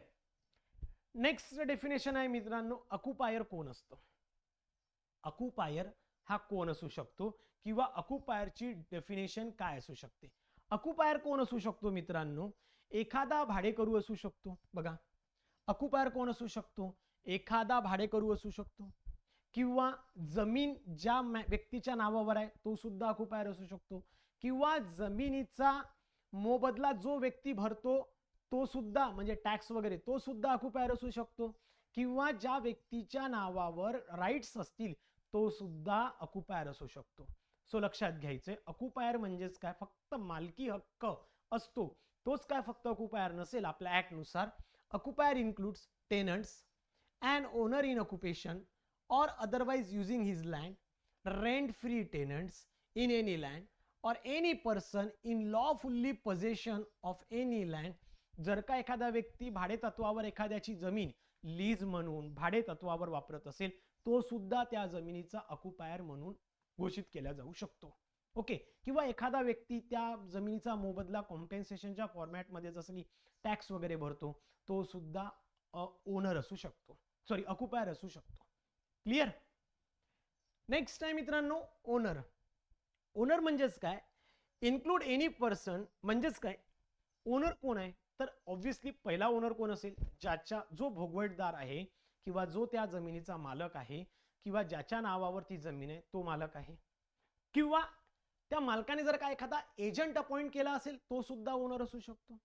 नेक्स्ट डेफिनेशन आहे मित्रांनो, ऑक्युपायर कोण असतं? ऑक्युपायर हा कोण असू शकतो, किंवा ऑक्युपायरची डेफिनेशन काय असू शकते? ऑक्युपायर कोण असू शकतो मित्रांनो? एखादा भाडेकरू असू शकतो. बघा, ऑक्युपायर कोण असू शकतो? एखादा भाडेकरू असू शकतो, किंवा जमीन ज्या व्यक्तीच्या नावावर आहे तो सुद्धा ऑक्युपायर असू शकतो, किंवा जमिनीचा मोबदला जो व्यक्ती भरतो तो सुद्धा, म्हणजे टॅक्स वगैरे, तो सुद्धा ऑक्युपायर असू शकतो, किंवा ज्या व्यक्तीच्या नावावर राईट्स असतील तो सुद्धा ऑक्युपायर असू शकतो. सो लक्षात घ्यायचंय, ऑक्युपायर म्हणजेच काय, फक्त मालकी हक्क असतो तोच काय फक्त ऑक्युपायर नसेल. आपल्या ऍक्ट नुसार occupier includes tenants an owner in occupation or otherwise using his land, rent-free tenants in any land or any person in lawfully possession of any land. जर का एखादा व्यक्ती भाडे तत्वावर एखाद्याची जमीन लीज म्हणून भाडे तत्वावर वापरत असेल तो सुद्धा त्या जमिनीचा ऑक्युपायर म्हणून घोषित केला जाऊ शकतो. ओके. किंवा एखादा व्यक्ती त्या जमिनीचा मोबदला कॉम्पेन्सेशनच्या फॉर्मॅटमध्ये जसं की टॅक्स वगैरे भरतो, तो सुद्धा ओनर असू शकतो, सॉरी ऑक्युपायर असू शकतो. क्लिअर. नेक्स्ट आहे मित्रांनो ओनर. ओनर म्हणजेच काय, इन्क्लूड एनी पर्सन म्हणजेच काय, ओनर कोण आहे तर ऑब्व्हियसली पहिला ओनर कोण असेल, जो भोगवटदार आहे किंवा जो त्या जमिनीचा मालक आहे किंवा ज्याच्या नावावर ती जमीन आहे तो मालक आहे, किंवा त्या मालकाने जर का एखादा एजंट अपॉइंट केला असेल तो सुद्धा ओनर असू शकतो,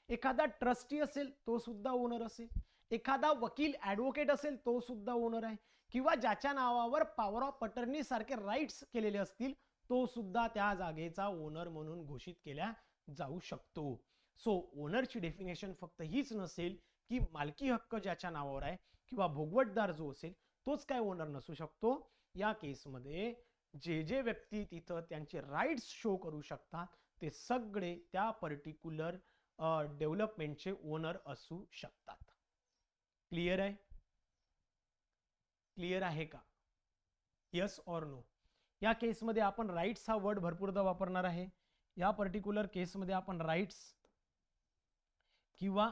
एखादा ट्रस्टी असेल तो सुद्धा ओनर असेल, एखादा वकील ॲडव्होकेट असेल तो सुद्धा ओनर आहे, किंवा ज्याच्या नावावर पॉवर ऑफ अटर्नी सारखे राईट्स केलेले असतील तो सुद्धा त्या जागेचा ओनर म्हणून घोषित केला जाऊ शकतो. सो ओनरची डेफिनेशन फक्त हीच नसेल की मालकी हक्क ज्याच्या नावावर आहे किंवा भोगवटदार जो असेल तोच काय ओनर नसू शकतो. या केसमध्ये जे व्यक्ती तिथं त्यांचे राईट्स शो करू शकतात ते सगळे त्या पर्टिक्युलर डेव्हलपमेंटचे ओनर असू शकतात. क्लिअर आहे? क्लिअर आहे का? Yes or no? या केसमध्ये आपण राईट्स हा वर्ड भरपूरदा वापरणार आहे. या पर्टिक्युलर केसमध्ये आपण राईट्स किंवा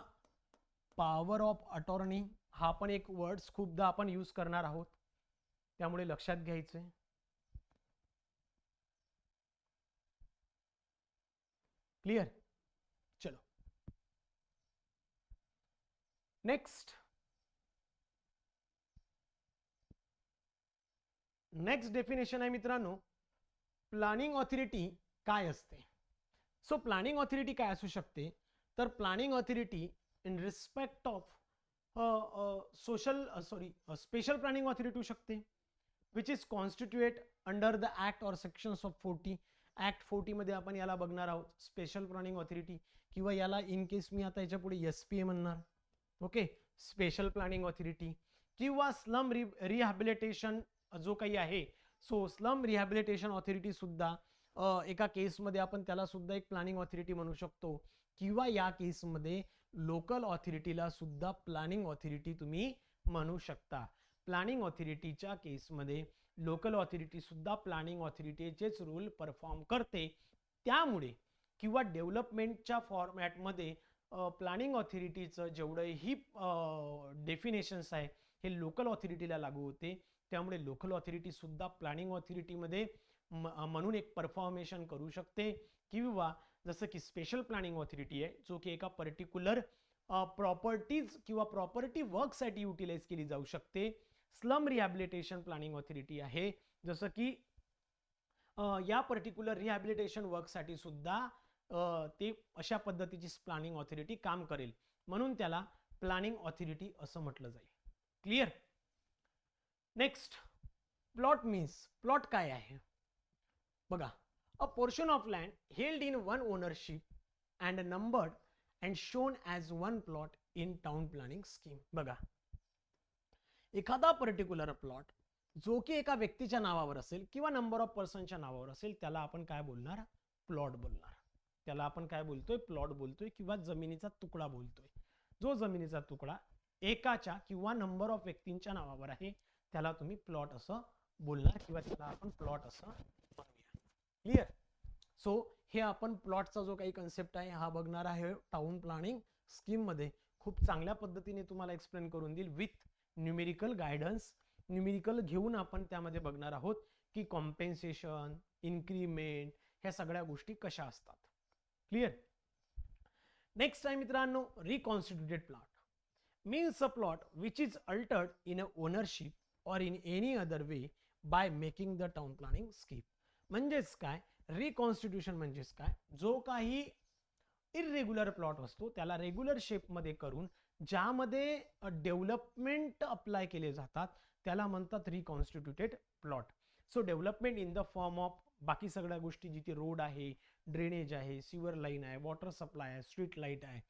पॉवर ऑफ अटॉर्नी हा पण एक वर्ड्स खूपदा आपण यूज करणार आहोत, त्यामुळे लक्षात घ्यायचंय. क्लिअर? चलो नेक्स्ट डेफिनेशन आहे मित्रांनो, प्लॅनिंग ऑथॉरिटी काय असते. सो प्लॅनिंग ऑथॉरिटी काय असू शकते तर planning authority in respect of special planning authority होऊ शकते which is constituted under the act or sections of 40. Act 40 मध्ये आपण याला बघणार आहोत स्पेशल प्लॅनिंग ऑथॉरिटी, किंवा याला इन केस मी आता याच्या पुढे SPA म्हणणार. Okay, special planning authority. किंवा स्लम रिहॅबिलिटेशन जो काही आहे, सो स्लम रिहॅबिलिटेशन ऑथॉरिटी सुद्धा एका केसमध्ये आपण त्याला सुद्धा एक प्लॅनिंग ऑथॉरिटी म्हणू शकतो. किंवा या केसमध्ये लोकल ऑथॉरिटीला सुद्धा प्लॅनिंग ऑथॉरिटी तुम्ही म्हणू शकता. प्लॅनिंग ऑथॉरिटीच्या केसमध्ये लोकल ऑथॉरिटी सुद्धा प्लॅनिंग ऑथॉरिटीचेच रोल परफॉर्म करते. त्यामुळे किंवा डेव्हलपमेंटच्या फॉर्मॅटमध्ये प्लॅनिंग ऑथॉरिटीचं जेवढंही डेफिनेशन्स आहे हे लोकल ऑथॉरिटीला लागू होते. त्यामुळे लोकल ऑथॉरिटी सुद्धा प्लॅनिंग ऑथॉरिटीमध्ये म्हणून एक परफॉर्मेशन करू शकते. किंवा जसं की स्पेशल प्लॅनिंग ऑथॉरिटी आहे जो की एका पर्टिक्युलर प्रॉपर्टीज किंवा प्रॉपर्टी वर्कसाठी युटिलाइज केली जाऊ शकते. स्लम रिहॅबिलिटेशन प्लॅनिंग ऑथॉरिटी आहे जसं की या पर्टिक्युलर रिहॅबिलिटेशन वर्कसाठी सुद्धा ते अशा पद्धतीची प्लॅनिंग ऑथॉरिटी काम करेल, म्हणून त्याला प्लॅनिंग ऑथॉरिटी असं म्हटलं जाईल. Clear? Next, plot means. Plot काय आहे बघा, अ portion of land held in one ownership and numbered and shown as one plot in town planning scheme. बघा, एखादा पर्टिक्युलर प्लॉट जो की एका व्यक्तीच्या नावावर असेल किंवा नंबर ऑफ पर्सनच्या नावावर असेल त्याला आपण काय बोलणार? प्लॉट बोलणार. त्याला आपण काय बोलतोय? प्लॉट बोलतोय किंवा जमिनीचा तुकडा बोलतोय. जो जमिनीचा तुकडा एकाच्या किंवा नंबर ऑफ व्यक्तींच्या नावावर आहे त्याला तुम्ही प्लॉट असं बोलणार किंवा त्याला आपण प्लॉट असं म्हणूया. क्लिअर? सो हे आपण प्लॉटचा जो काही कन्सेप्ट आहे हा बघणार आहे टाउन प्लॅनिंग स्कीम मध्ये. खूप चांगल्या पद्धतीने तुम्हाला एक्सप्लेन करून देईल विथ न्यूमेरिकल गायडन्स. न्यूमेरिकल घेऊन आपण त्यामध्ये बघणार आहोत की कॉम्पेन्सेशन, इन्क्रीमेंट ह्या सगळ्या गोष्टी कशा असतात. क्लिअर? नेक्स्ट आहे मित्रांनो, reconstituted plot means a plot which is altered in a ownership or in any other way by making the town planning scheme. म्हणजेच काय? रिकॉन्स्टिट्यूशन म्हणजेच काय? जो काही इरेग्युलर प्लॉट असतो त्याला रेग्युलर शेपमध्ये करून ज्यामध्ये डेव्हलपमेंट अप्लाय केले जातात त्याला म्हणतात reconstituted plot. So development in the form of बाकी सगळ्या गोष्टी जिथे रोड आहे, ड्रेनेज आहे, सिवर लाईन आहे, वॉटर सप्लाय आहे, स्ट्रीट लाईट आहे,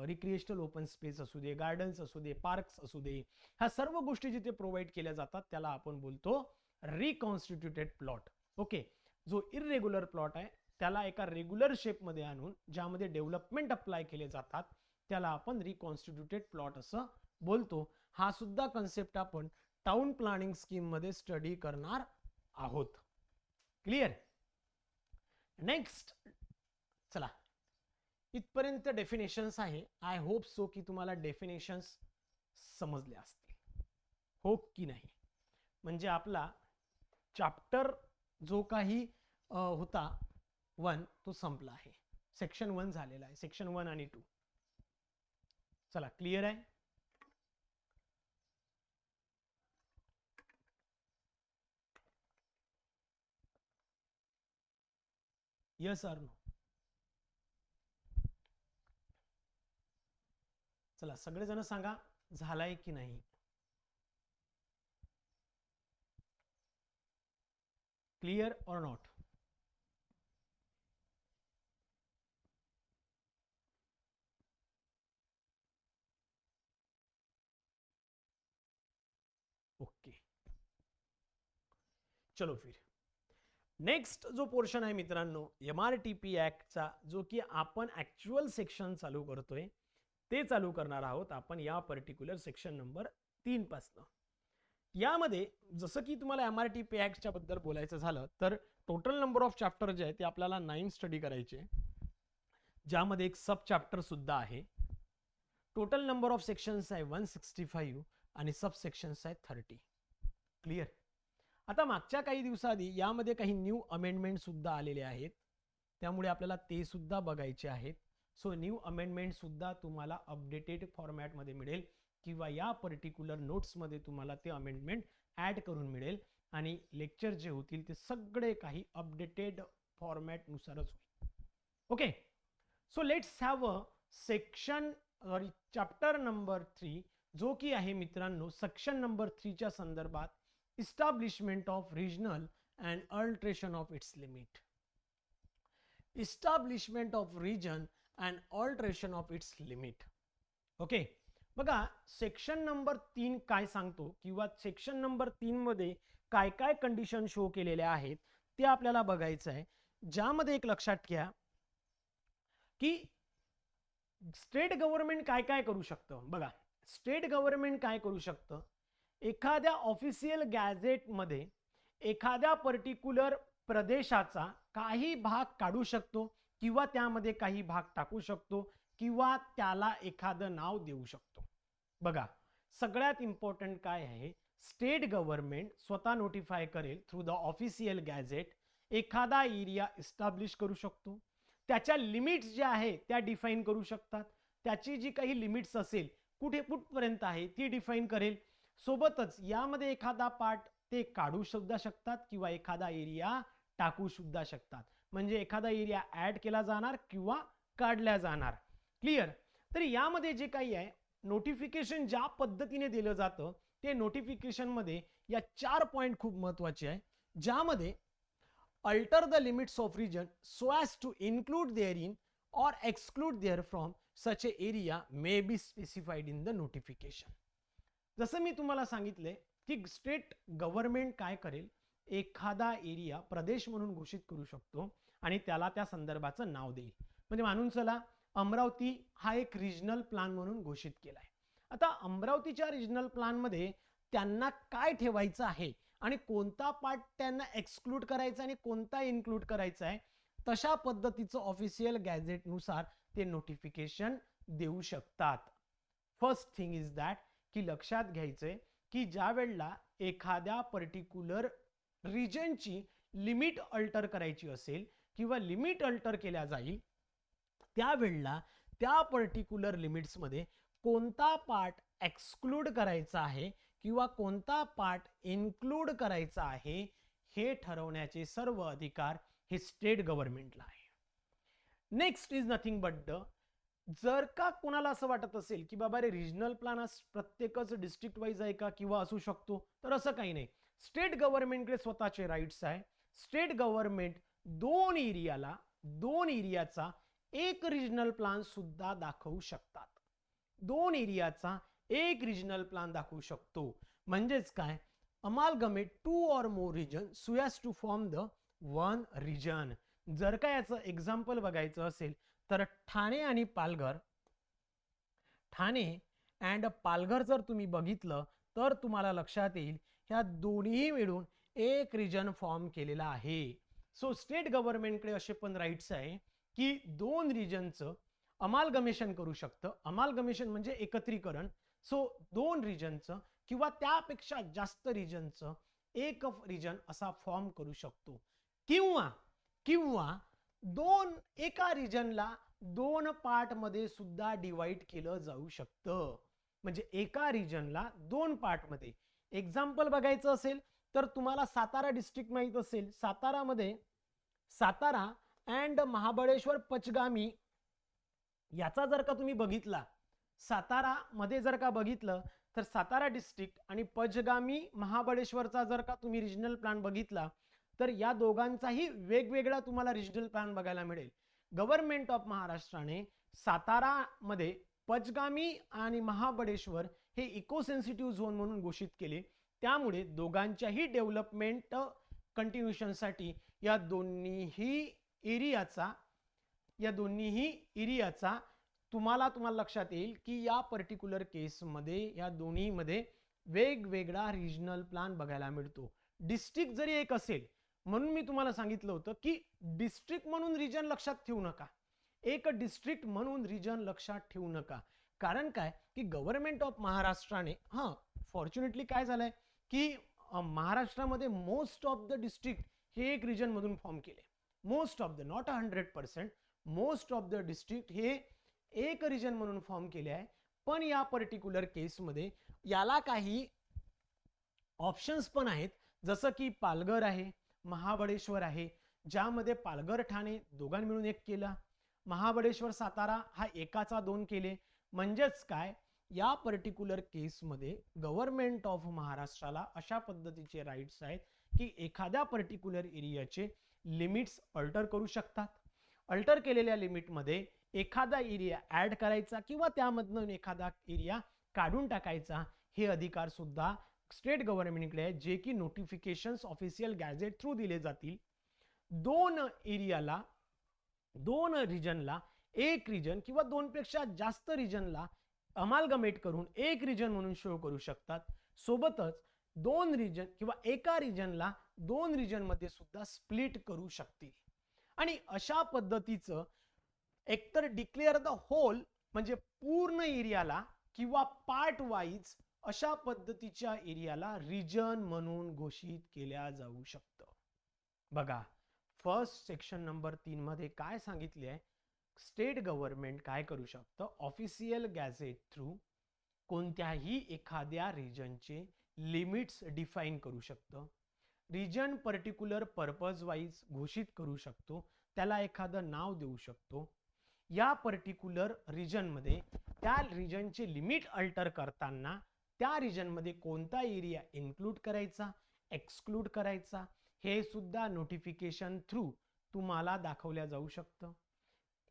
रिक्रिएशनल ओपन स्पेस असू दे, गार्डन्स असू दे, पार्क्स असू दे, ह्या सर्व गोष्टी जिथे प्रोव्हाइड केल्या जातात त्याला आपण बोलतो रिकॉन्स्टिट्यूटेड प्लॉट. ओके, जो इरेग्युलर प्लॉट आहे त्याला एका रेग्युलर शेपमध्ये आणून ज्यामध्ये डेव्हलपमेंट अप्लाय केले जातात त्याला आपण रिकॉन्स्टिट्यूटेड प्लॉट असं बोलतो. हा सुद्धा कन्सेप्ट आपण टाउन प्लॅनिंग स्कीम मध्ये स्टडी करणार आहोत. क्लिअर. नेक्स्ट, चला इथपर्यंत डेफिनेशन्स आहे. आय होप सो की तुम्हाला डेफिनेशन्स समजले असतील, हो की नाही. म्हणजे आपला चॅप्टर जो काही होता 1 तो संपला आहे. सेक्शन 1 झालेला आहे, सेक्शन 1 आणि 2. चला क्लिअर आहे. Yes or no. चला सगळेजण सांगा झालाय की नाही. Clear or not. ओके, चलो फिर नेक्स्ट जो पोर्शन आहे मित्रांनो MRTP ऍक्टचा, जो की आपण ऍक्च्युअल सेक्शन चालू करतोय ते चालू करणार आहोत आपण या पर्टिक्युलर सेक्शन नंबर 3 पासून. यामध्ये जसं की तुम्हाला MRTP ऍक्टच्या बद्दल बोलायचं झालं तर टोटल नंबर ऑफ चॅप्टर जे आहे ते आपल्याला 9 स्टडी करायचे, ज्यामध्ये एक सब चॅप्टर सुद्धा आहे. टोटल नंबर ऑफ सेक्शन्स आहे 165 आणि सब सेक्शन्स आहे 30. क्लिअर. आता मागच्या काही दिवसाआधी यामध्ये काही न्यू अमेंडमेंट सुद्धा आलेले आहेत, त्यामुळे आपल्याला ते सुद्धा बघायचे आहेत. सो न्यू अमेंडमेंट सुद्धा तुम्हाला अपडेटेड फॉर्मॅटमध्ये मिळेल किंवा या पर्टिक्युलर नोट्समध्ये तुम्हाला ते अमेंडमेंट ॲड करून मिळेल आणि लेक्चर जे होतील ते सगळे काही अपडेटेड फॉर्मॅटनुसारच होईल. Okay, so let's have a section chapter number 3, जो की आहे मित्रांनो सेक्शन नंबर 3 च्या संदर्भात establishment of regional and alteration of its limit. Establishment of region and alteration of its limit. Okay, बघा सेक्शन नंबर 3 काय सांगतो किंवा सेक्शन नंबर 3 मध्ये काय काय कंडिशन शो केलेल्या आहेत ते आपल्याला बघायचं आहे. ज्यामध्ये एक लक्षात घ्या की स्टेट गव्हर्नमेंट काय काय करू शकतं. बघा स्टेट गव्हर्नमेंट काय करू शकतं, एखाद्या ऑफिशियल गॅझेटमध्ये एखाद्या पर्टिक्युलर प्रदेशाचा काही भाग काढू शकतो किंवा त्यामध्ये काही भाग टाकू शकतो किंवा त्याला एखादं नाव देऊ शकतो. बघा सगळ्यात इम्पॉर्टंट काय आहे, स्टेट गव्हर्नमेंट स्वतः नोटिफाय करेल थ्रू द ऑफिशियल गॅझेट, एखादा एरिया इस्टॅब्लिश करू शकतो, त्याच्या लिमिट्स ज्या आहे त्या डिफाईन करू शकतात, त्याची जी काही लिमिट्स असेल कुठे कुठपर्यंत आहे ती डिफाईन करेल. सोबतच यामध्ये एखादा पार्ट ते काढू सुद्धा शकतात किंवा एखादा एरिया टाकू सुद्धा शकतात. म्हणजे एखादा एरिया ऍड केला जाणार किंवा काढला जाणार. क्लिअर. तर यामध्ये जे काही आहे नोटिफिकेशन ज्या पद्धतीने दिलं जातं ते नोटिफिकेशन मध्ये या 4 पॉइंट खूप महत्त्वाचे आहे, ज्यामध्ये alter the limits of region so as to include therein or exclude therefrom such a area may be specified in the notification. जसं मी तुम्हाला सांगितले की स्टेट गव्हर्नमेंट काय करेल, एखादा एरिया प्रदेश म्हणून घोषित करू शकतो आणि त्याला त्या संदर्भाचं नाव देईल. म्हणजे मानून चला अमरावती हा एक रिजनल प्लॅन म्हणून घोषित केलाय. आता अमरावतीच्या रिजनल प्लॅन मध्ये त्यांना काय ठेवायचं आहे आणि कोणता पार्ट त्यांना एक्सक्लूड करायचा आणि कोणता इन्क्लूड करायचा आहे, तशा पद्धतीचं ऑफिशियल गॅझेट नुसार ते नोटिफिकेशन देऊ शकतात. फर्स्ट थिंग इज दॅट की लक्षात घ्यायचंय की ज्या वेळेला एखाद्या पर्टिक्युलर रिजनची लिमिट अल्टर करायची असेल किंवा लिमिट अल्टर केल्या जाईल, त्यावेळेला त्या पर्टिक्युलर लिमिट्स मध्ये कोणता पार्ट एक्सक्लूड करायचा आहे किंवा कोणता पार्ट इन्क्लूड करायचा आहे हे ठरवण्याचे सर्व अधिकार हे स्टेट गव्हर्नमेंटला आहे. Next is nothing but the, जर का कोणाला असं वाटत असेल की बाबा रे रिजनल प्लॅन प्रत्येकच डिस्ट्रिक्ट वाईज आहे का किंवा असू शकतो, तर असं काही नाही. स्टेट गव्हर्नमेंटकडे स्वतःचे राईट्स आहे. स्टेट गव्हर्नमेंट दोन एरियाचा एक रिजनल प्लॅन सुद्धा दाखवू शकतात. दोन एरियाचा एक रिजनल प्लॅन दाखवू शकतो. म्हणजेच काय, amalgamate 2 or more region so as to form the one region. जर का याचं एक्झाम्पल बघायचं असेल तर ठाणे आणि पालघर, ठाणे अँड पालघर जर तुम्ही बघितलं तर तुम्हाला लक्षात येईल ह्या दोन्ही मिळून एक रिजन फॉर्म केलेला आहे. सो स्टेट गव्हर्नमेंटकडे असे पण राईट्स आहे की दोन रिजनचं अमालगमेशन करू शकतं. अमालगमेशन म्हणजे एकत्रीकरण. सो दोन रिजनचं किंवा त्यापेक्षा जास्त रिजनचं एक रिजन असा फॉर्म करू शकतो. किंवा किंवा एका रिजनला दोन पार्ट मध्ये सुद्धा डिवाइड केलं जाऊ शकतं. म्हणजे एका रिजनला दोन पार्ट मध्ये. एक्झाम्पल बघायचं असेल तर तुम्हाला सातारा डिस्ट्रिक्ट माहित असेल. सातारामध्ये सातारा अँड महाबळेश्वर पचगामी याचा जर का तुम्ही बघितला, सातारा मध्ये जर का बघितलं तर सातारा डिस्ट्रिक्ट आणि पचगामी महाबळेश्वरचा जर का तुम्ही रिजनल प्लॅन बघितला तर या दोघांचाही वेगवेगळा तुम्हाला रिजनल प्लॅन बघायला मिळेल. गव्हर्नमेंट ऑफ महाराष्ट्राने सातारा मध्ये पचगामी आणि महाबळेश्वर हे इको सेन्सिटिव्ह झोन म्हणून घोषित केले. त्यामुळे दोघांच्याही डेव्हलपमेंट कंटिन्युएशनसाठी या दोन्ही एरियाचा तुम्हाला लक्षात येईल की या पर्टिक्युलर केसमध्ये या दोन्हीमध्ये वेगवेगळा रिजनल प्लॅन बघायला मिळतो. डिस्ट्रिक्ट जरी एक असेल म्हणून मी तुम्हाला सांगितलं होतं की डिस्ट्रिक्ट म्हणून रिजन लक्षात ठेवू नका. एक डिस्ट्रिक्ट म्हणून रिजन लक्षात ठेवू नका. कारण काय की गव्हर्नमेंट ऑफ महाराष्ट्राने फॉर्च्युनेटली काय झालंय की महाराष्ट्रामध्ये मोस्ट ऑफ द डिस्ट्रिक्ट हे एक रिजन मधून फॉर्म केले. Most of the, not 100%, most of the district हे एक रिजन म्हणून फॉर्म केले आहे. पण या पर्टिक्युलर केसमध्ये याला काही ऑप्शन्स पण आहेत. जसं की पालघर आहे, महाबळेश्वर आहे, ज्यामध्ये पालघर ठाणे दोघां मिळून एक केला. महाबळेश्वर सातारा हा एकाचा दोन केले. म्हणजेच काय, या पर्टिक्युलर केसमध्ये गव्हर्नमेंट ऑफ महाराष्ट्राला अशा पद्धतीचे राईट्स आहेत की एखाद्या पर्टिक्युलर एरियाचे लिमिट्स अल्टर करू शकतात. अल्टर केलेल्या लिमिटमध्ये एखादा एरिया ऍड करायचा किंवा त्यामधून एखादा एरिया काढून टाकायचा हे अधिकार सुद्धा स्टेट गव्हर्नमेंटकडे आहे, जे की नोटिफिकेशन्स ऑफिशियल गॅझेट थ्रू दिले जातील. दोन रिजनला एक रिजन किंवा दोनपेक्षा जास्त रिजनला अमालगमेट करून एक रिजन म्हणून शो करू शकतात. सोबतच दोन रिजन किंवा एका रिजनला दोन रिजन मध्ये सुद्धा स्प्लिट करू शकतील. आणि अशा पद्धतीचं एकतर डिक्लेअर द होल म्हणजे पूर्ण एरियाला किंवा पार्ट वाईज अशा पद्धतीच्या एरियाला रिजन म्हणून घोषित केल्या जाऊ शकतं. बघा, फर्स्ट सेक्शन नंबर 3 मध्ये काय सांगितले आहे, स्टेट गव्हर्नमेंट काय करू शकतं, ऑफिशियल गॅझेट थ्रू कोणत्याही एखाद्या रिजनचे लिमिट्स डिफाईन करू शकतं. रिजन पर्टिक्युलर पर्पज वाईज घोषित करू शकतो, त्याला एखादं नाव देऊ शकतो. या पर्टिक्युलर रिजनमध्ये त्या रिजनचे लिमिट अल्टर करताना त्या रिजनमध्ये कोणता एरिया इन्क्लूड करायचा, एक्सक्लूड करायचा हे सुद्धा नोटिफिकेशन थ्रू तुम्हाला दाखवल्या जाऊ शकतं.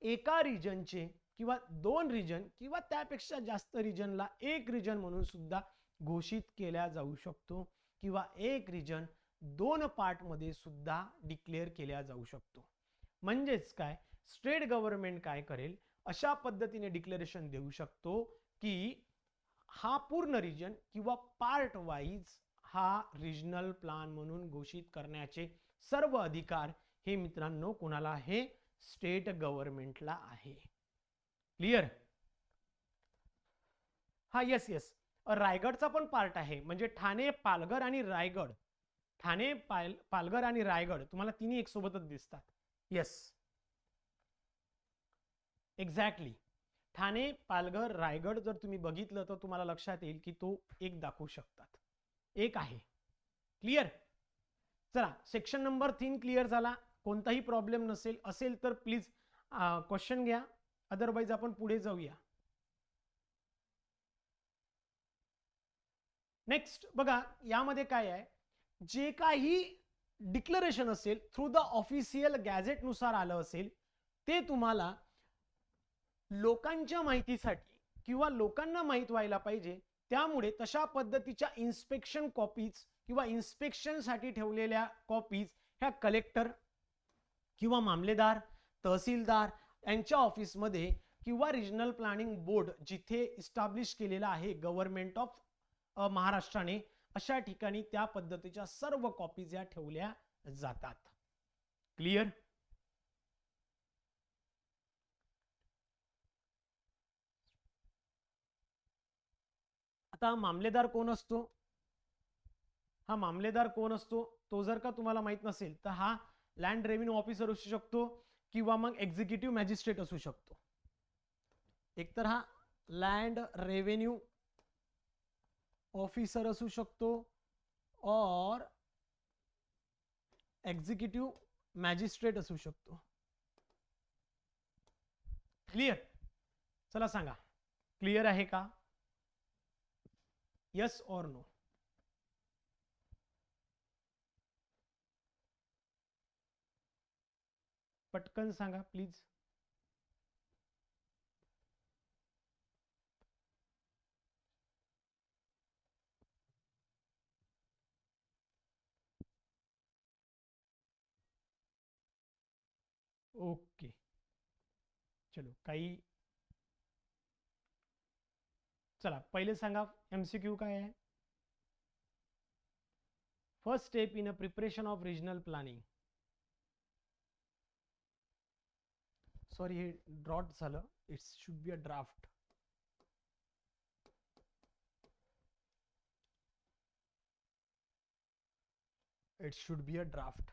एका रिजनचे किंवा दोन रिजन किंवा त्यापेक्षा जास्त रिजनला एक रिजन म्हणून सुद्धा घोषित केल्या जाऊ शकतो किंवा एक रिजन दोन पार्ट मध्ये सुद्धा डिक्लेअर केल्या जाऊ शकतो. म्हणजेच काय, स्टेट गव्हर्नमेंट काय करेल, अशा पद्धतीने डिक्लेरेशन देऊ शकतो की हा पूर्ण रिजन किंवा पार्ट वाईज हा रिजनल प्लॅन म्हणून घोषित करण्याचे सर्व अधिकार हे मित्रांनो कोणाला आहे, स्टेट गव्हर्नमेंटला आहे. क्लियर? हा येस रायगडचा पण पार्ट आहे. म्हणजे ठाणे, पालघर आणि रायगड, ठाणे, पालघर आणि रायगड तुम्हाला तिन्ही एक सोबतच दिसतात. Yes, exactly. ठाणे, पालघर, रायगड जर तुम्ही बघितलं तर तुम्हाला लक्षात येईल की तो एक दाखवू शकतात, एक आहे. क्लियर? चला, सेक्शन नंबर 3 क्लिअर झाला. कोणताही प्रॉब्लेम असेल तर प्लीज क्वेश्चन घ्या, अदरवाइज आपण पुढे जाऊया. नेक्स्ट बघा, यामध्ये काय आहे, जे काही डिक्लेरेशन असेल थ्रू द ऑफिशियल गॅझेट नुसार आलं असेल ते तुम्हाला लोकांच्या माहितीसाठी किंवा लोकांना माहित व्हायला पाहिजे. त्यामुळे तशा पद्धतीच्या इन्स्पेक्शन कॉपीज किंवा इन्स्पेक्शन साठी ठेवलेल्या कॉपीज ह्या कलेक्टर किंवा मामलेदार, तहसीलदार यांच्या ऑफिसमध्ये किंवा रिजनल प्लॅनिंग बोर्ड जिथे इस्टॅब्लिश केलेला आहे गव्हर्नमेंट ऑफ महाराष्ट्राने, अशा ठिकाणी त्या पद्धतीच्या सर्व कॉपीज या ठेवल्या जातात. क्लिअर? आता मामलेदार कोण असतो? हा मामलेदार कोण असतो तो जर का तुम्हाला माहित नसेल तर हा लँड रेव्हेन्यू ऑफिसर असू शकतो किंवा मग एक्झिक्युटिव्ह मॅजिस्ट्रेट असू शकतो. एकतर हा लँड रेव्हेन्यू ऑफिसर असू शकतो और एक्झिक्युटिव्ह मॅजिस्ट्रेट असू शकतो. क्लिअर? चला सांगा, क्लिअर आहे का? यस और नो? पटकन सांगा प्लीज. ओके, चलो काही, चला पहिले सांगा MCQ काय आहे. First step in a preparation of regional planning. Sorry हे ड्रॉट झालं, it should be a draft. It should be a draft.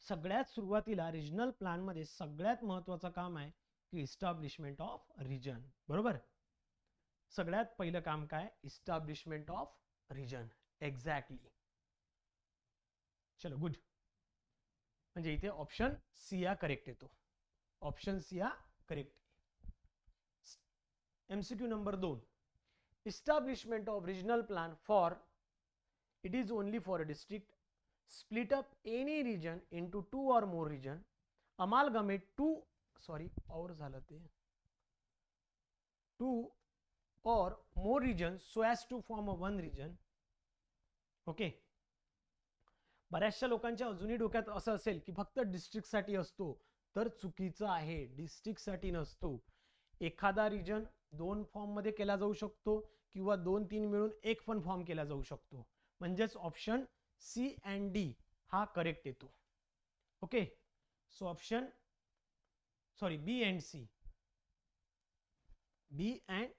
सगळ्यात सुरुवातीला रिजनल प्लॅन मध्ये सगळ्यात महत्वाचं काम आहे की इस्टॅब्लिशमेंट ऑफ रिजन. बरोबर? सगळ्यात पहिलं काम काय? Establishment of region. एक्झॅक्टली. चलो गुड. म्हणजे इथे ऑप्शन सी या करेक्ट येतो. ऑप्शन सी या correct. MCQ number 2. Establishment of regional plan for, it is only for a district, split up any region into 2 or more region, amalgamate 2, sorry और झालं ते 2 or more regions so as to form a one region. Okay. बऱ्याचशा लोकांच्या अजूनही डोक्यात असं असेल की फक्त डिस्ट्रिक्ट साठी असतो, तर चुकीचं आहे. डिस्ट्रिक्ट साठी नसतो. एखादा रिजन 2 फॉर्म मध्ये केला जाऊ शकतो किंवा 2-3 मिळून एक पण फॉर्म केला जाऊ शकतो. म्हणजेच ऑप्शन सी अँड डी हा करेक्ट येतो. Okay. So option, sorry, B and C, B and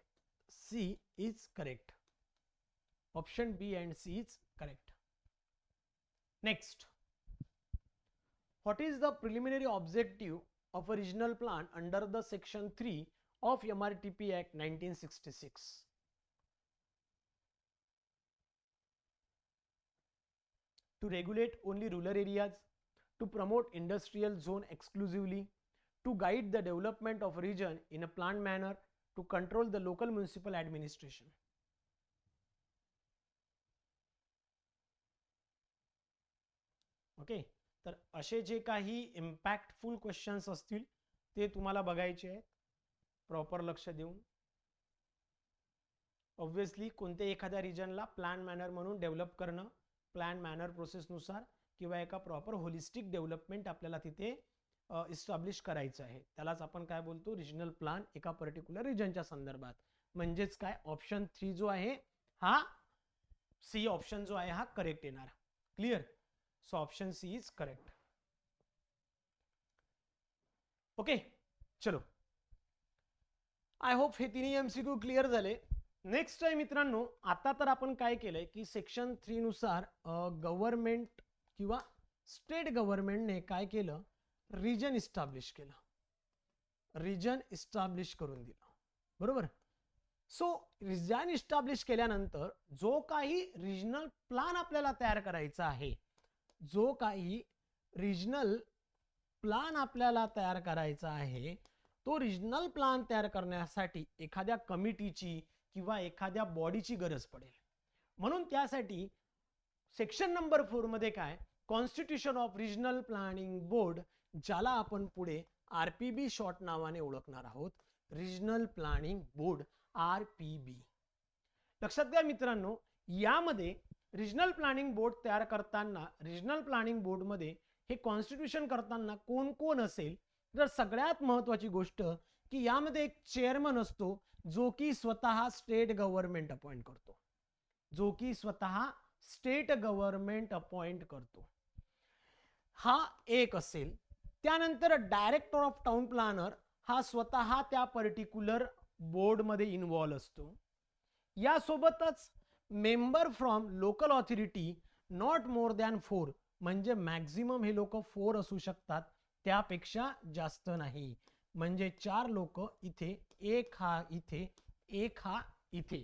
C is correct. Option B and C is correct. Next, what is the preliminary objective of a regional plan under the section 3 of MRTP Act 1966? To regulate only rural areas, to promote industrial zone exclusively, to guide the development of a region in a planned manner, to control the local municipal administration. Okay. तर असे जे काही impactful questions असतील ते तुम्हाला बघायचे आहेत proper लक्ष देऊन. ऑब्व्हियसली कोणत्या एखाद्या रिजनला प्लॅन मॅनर म्हणून डेव्हलप करणं, प्लॅन मॅनर प्रोसेसनुसार किंवा एका प्रॉपर होलिस्टिक डेव्हलपमेंट आपल्याला तिथे इस्टॅब्लिश करायचं आहे. त्यालाच आपण काय बोलतो? रिजनल प्लॅन एका पर्टिक्युलर रिजनच्या संदर्भात. म्हणजेच काय? ऑप्शन 3 जो आहे हा, सी ऑप्शन जो आहे हा करेक्ट येणार. Clear? So option C is correct. Okay, चलो. आय होप हे तिन्ही MCQ क्लिअर झाले. नेक्स्ट आहे मित्रांनो, आता तर आपण काय केलंय की सेक्शन 3 नुसार गव्हर्नमेंट किंवा स्टेट गव्हर्नमेंटने काय केलं? रिजन इस्टॅब्लिश केलं, रिजन इस्टॅब्लिश करून दिलं. बरोबर? सो रिजन इस्टॅब्लिश केल्यानंतर जो काही रिजनल प्लॅन आपल्याला तयार करायचा आहे, जो काही रिजनल प्लॅन आपल्याला तयार करायचा आहे, तो रिजनल प्लॅन तयार करण्यासाठी एखाद्या कमिटीची किंवा एखाद्या बॉडीची गरज पडेल. म्हणून त्यासाठी सेक्शन नंबर 4 मध्ये काय? Constitution of regional planning board, ज्याला आपण पुढे RPB शॉर्ट नावाने ओळखणार आहोत. Regional planning board, RPB. लक्षात घ्या मित्रांनो, यामध्ये रिजनल प्लॅनिंग बोर्ड तयार करताना, रिजनल प्लॅनिंग बोर्ड मध्ये हे कॉन्स्टिट्यूशन करताना कोण कोण असेल? तर सगळ्यात महत्वाची गोष्ट की यामध्ये एक चेअरमन असतो जो की स्वतः स्टेट गव्हर्नमेंट अपॉइंट करतो, जो की स्वतः स्टेट गव्हर्नमेंट अपॉइंट करतो, हा एक असेल. त्यानंतर डायरेक्टर ऑफ टाउन प्लॅनर हा स्वतः त्या पर्टिक्युलर बोर्डमध्ये इन्व्हॉल्व असतो. यासोबतच member from local authority not more than 4, म्हणजे मॅक्झिमम हे लोक 4 असू शकतात, त्यापेक्षा जास्त नाही. म्हणजे 4 लोक इथे, एक हा इथे, एक हा इथे.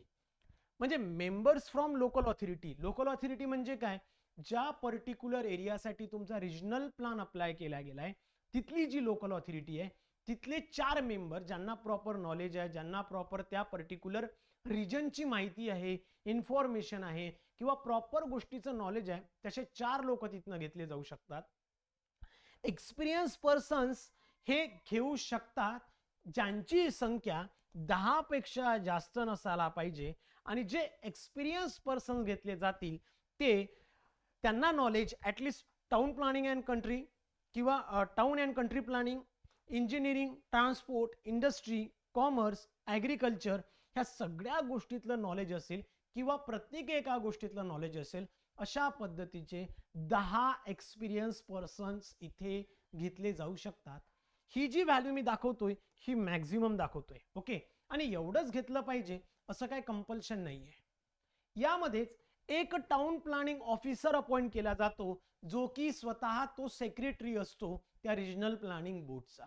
म्हणजे members from local authority. Local authority म्हणजे काय? ज्या पर्टिक्युलर एरियासाठी तुमचा रिजनल प्लॅन अप्लाय केला गेलाय तिथली जी लोकल ऑथॉरिटी आहे तिथले 4 मेंबर ज्यांना प्रॉपर नॉलेज आहे, ज्यांना प्रॉपर त्या पर्टिक्युलर रिजनची माहिती आहे, इन्फॉर्मेशन आहे किंवा प्रॉपर गोष्टीचं नॉलेज आहे, तसे 4 लोक तिथनं घेतले जाऊ शकतात. एक्सपिरियन्स पर्सन्स हे घेऊ शकतात ज्यांची संख्या 10 पेक्षा जास्त नसायला पाहिजे. आणि जे एक्सपिरियन्स पर्सन घेतले जातील ते त्यांना knowledge at least town planning and country किंवा town and country planning, engineering, transport, industry, commerce, agriculture ह्या सगळ्या गोष्टीतलं नॉलेज असेल किंवा प्रत्येक एका गोष्टीतलं नॉलेज असेल, अशा पद्धतीचे 10 एक्सपिरियन्स पर्सन्स इथे घेतले जाऊ शकतात. ही जी व्हॅल्यू मी दाखवतोय ही मॅक्झिमम दाखवतोय. ओके, आणि एवढंच घेतलं पाहिजे असं काही कंपल्शन नाहीये. यामध्येच एक टाउन प्लॅनिंग ऑफिसर अपॉइंट केला जातो जो की स्वतः तो सेक्रेटरी असतो त्या रिजनल प्लॅनिंग बोर्डचा.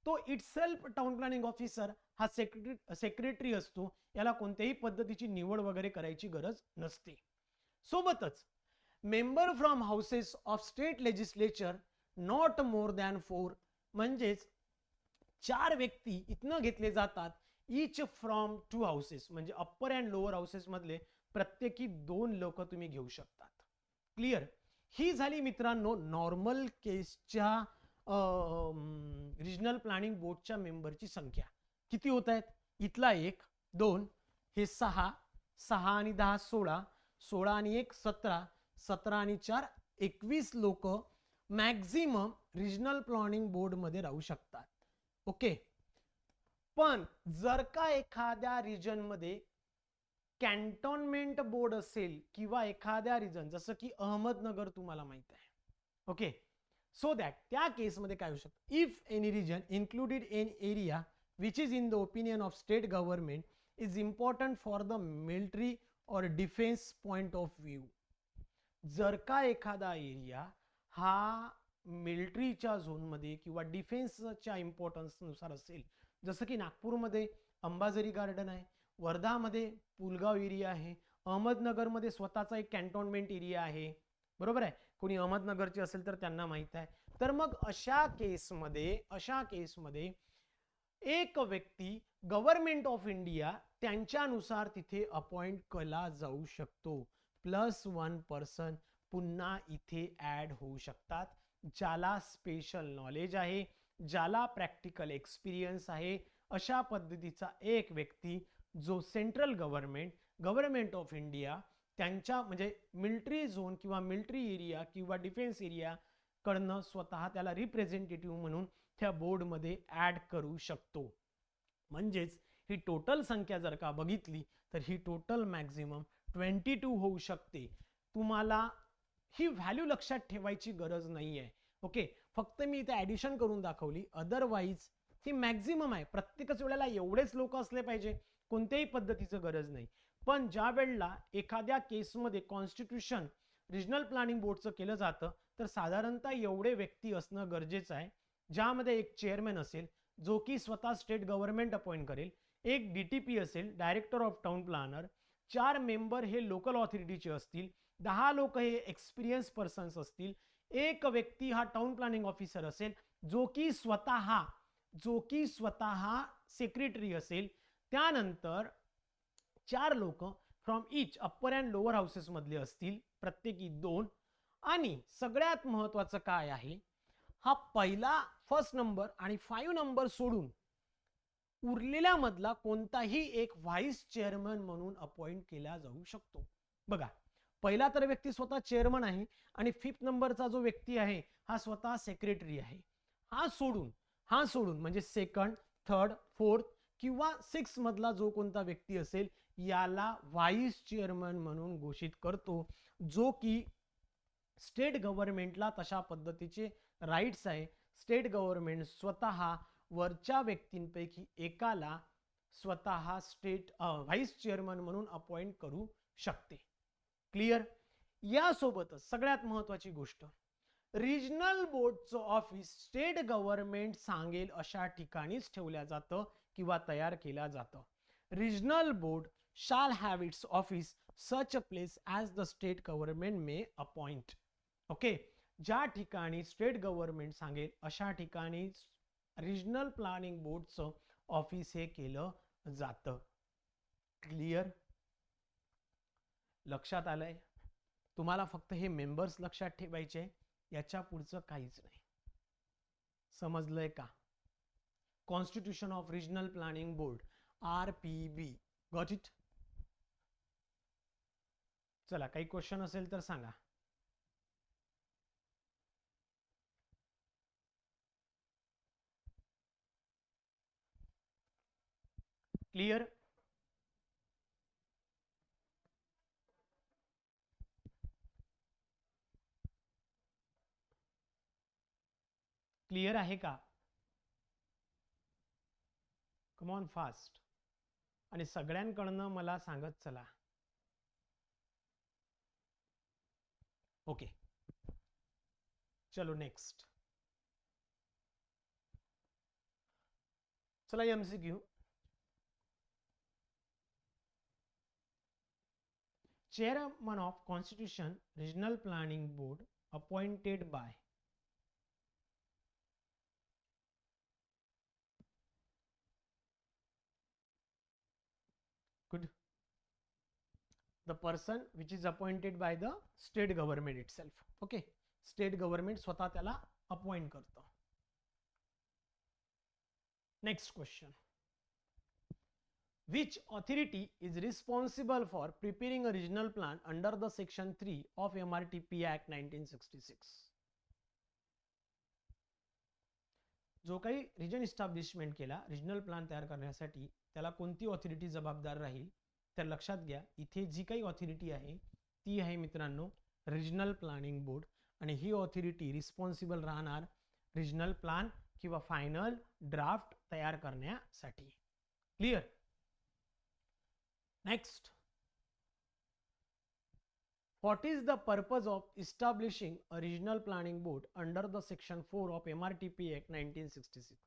तो इटसेल्फ टाउन प्लॅनिंग ऑफिसर हा सेक्रेटरी असतो, याला कोणत्याही पद्धतीची निवड वगैरे करायची गरज नसते. सोबतच member from houses of state legislature not more than 4, म्हणजेच 4 व्यक्ती इथनं घेतले जातात, इच फ्रॉम 2 हाऊसेस, म्हणजे अप्पर अँड लोअर हाऊसेस मधले प्रत्येकी 2 लोक तुम्ही घेऊ शकतात. क्लिअर? ही झाली मित्रांनो नॉर्मल केसच्या रिजनल प्लॅनिंग बोर्डच्या मेंबरची संख्या. किती होत आहेत? इथला 1, 2, हे 6, 6 आणि 10 16, 16 आणि 1 17, 17 आणि 4 21 लोक मॅक्झिमम रिजनल प्लॅनिंग बोर्ड मध्ये राहू शकतात. ओके, पण जर का एखाद्या रिजन मध्ये कॅन्टोन्मेंट बोर्ड असेल किंवा एखाद्या रिजन जसं की अहमदनगर तुम्हाला माहित आहे, ओके, सो दॅट त्या केसमध्ये काय होऊ शकतं? If any region included in area which is in the opinion of state government is important for the military और डिफेन्स पॉइंट ऑफ व्ह्यू. जर का एखादा एरिया हा मिलिटरीच्या झोनमध्ये किंवा डिफेन्सच्या इम्पॉर्टन्सनुसार असेल, जसं की नागपूरमध्ये अंबाझरी गार्डन आहे, वर्धामध्ये पुलगाव एरिया आहे, अहमदनगरमध्ये स्वतःचा एक कॅन्टोन्मेंट एरिया आहे, बरोबर आहे. कोणी अहमदनगरचे असेल तर त्यांना माहित आहे. तर मग अशा केसमध्ये एक व्यक्ती गव्हर्नमेंट ऑफ इंडिया त्यांच्यानुसार तिथे अपॉइंट केला जाऊ शकतो. +1 पर्सन पुन्हा इथे ऍड होऊ शकतात, ज्याला स्पेशल नॉलेज आहे, ज्याला प्रॅक्टिकल एक्सपिरियन्स आहे, अशा पद्धतीचा एक व्यक्ती जो सेंट्रल गव्हर्नमेंट ऑफ इंडिया त्यांच्या म्हणजे मिलिटरी झोन किंवा मिलिटरी एरिया किंवा डिफेन्स एरिया कडनं स्वतः त्याला रिप्रेझेंटेटिव्ह म्हणून त्या बोर्डमध्ये ऍड करू शकतो. म्हणजेच ही टोटल संख्या जर का बघितली तर ही टोटल मॅक्झिमम 22 होऊ शकते. तुम्हाला ही व्हॅल्यू लक्षात ठेवायची गरज नाहीये. ओके, फक्त मी इथे ऍडिशन करून दाखवली, अदरवाईज ही मॅक्झिमम आहे. प्रत्येकच वेळेला एवढेच लोक असले पाहिजे कोणत्याही पद्धतीचं गरज नाही. पण ज्या वेळेला एखाद्या केसमध्ये कॉन्स्टिट्यूशन रिजनल प्लॅनिंग बोर्डचं केलं जातं तर साधारणतः एवढे व्यक्ती असणं गरजेचं आहे, ज्यामध्ये एक चेअरमॅन असेल जो की स्वतः स्टेट गव्हर्नमेंट अपॉइंट करेल, एक डीटीपी असेल director of town planner, 4 member हे लोकल ऑथॉरिटीचे असतील, 10 लोक हे एक्सपिरियन्स पर्सन्स असतील, एक व्यक्ती हा टाउन प्लॅनिंग ऑफिसर असेल जो की स्वतः सेक्रेटरी असेल, त्यानंतर 4 लोक from each upper and lower houses मधले असतील प्रत्येकी 2, आणि सगळ्यात महत्वाचं काय आहे, हा पहिला फर्स्ट नंबर आणि 5 नंबर सोडून उरलेल्या मधला कोणताही एक व्हाईस चेअरमन म्हणून अपॉइंट केला जाऊ शकतो. बघा, पहिला तर व्यक्ती स्वतः चेअरमन आहे आणि 5th नंबरचा जो व्यक्ती आहे हा स्वतः सेक्रेटरी आहे. हा सोडून म्हणजे सेकंड, थर्ड, फोर्थ किंवा 6 मधला जो कोणता व्यक्ती असेल याला व्हाईस चेअरमन म्हणून घोषित करतो, जो की स्टेट गव्हर्नमेंटला तशा पद्धतीचे राईट्स आहे. स्टेट गव्हर्नमेंट स्वतः वरच्या व्यक्तींपैकी एकाला स्वतः स्टेट व्हाईस चेअरमन म्हणून अपॉइंट करू शकते. क्लिअर? यासोबतच सगळ्यात महत्वाची गोष्ट, रिजनल बोर्डचं ऑफिस स्टेट गव्हर्नमेंट सांगेल अशा ठिकाणीच ठेवल्या जातं किंवा तयार केल्या जातं. Regional board shall have its office such a place as the state government may appoint. Okay, ज्या ठिकाणी स्टेट गव्हर्नमेंट सांगेल अशा ठिकाणी रिजनल प्लॅनिंग बोर्डचं ऑफिस हे केलं जातं. क्लिअर? लक्षात आलंय? तुम्हाला फक्त हे मेंबर्स लक्षात ठेवायचे, याच्या पुढचं काहीच नाही. समजलंय का? Constitution of regional planning board, RPB. Got it? चला, काही क्वेश्चन असेल तर सांगा. क्लिअर? क्लिअर आहे का? Come on fast. आणि सगळ्यांकडनं मला सांगत चला. ओके, चलो नेक्स्ट. चला MCQ. Chairman of Constitution Regional Planning Board appointed by good the person which is appointed by the state government itself. Okay, state government स्वतः त्याला अपॉइंट करतो. Next question. Which authority is responsible for preparing a regional plan under the section 3 of MRTP Act 1966? जो काही region establishment केला regional plan तयार करण्यासाठी, त्याला कोणती ऑथॉरिटी जबाबदार राहील? तर लक्षात घ्या, इथे जी काही ऑथॉरिटी आहे ती आहे मित्रांनो रिजनल प्लॅनिंग बोर्ड. आणि ही ऑथॉरिटी रिस्पॉन्सिबल राहणार रिजनल प्लॅन किंवा फायनल ड्राफ्ट तयार करण्यासाठी. Clear? Next. What is the purpose of establishing a regional planning board under the section 4 of MRTP Act 1966?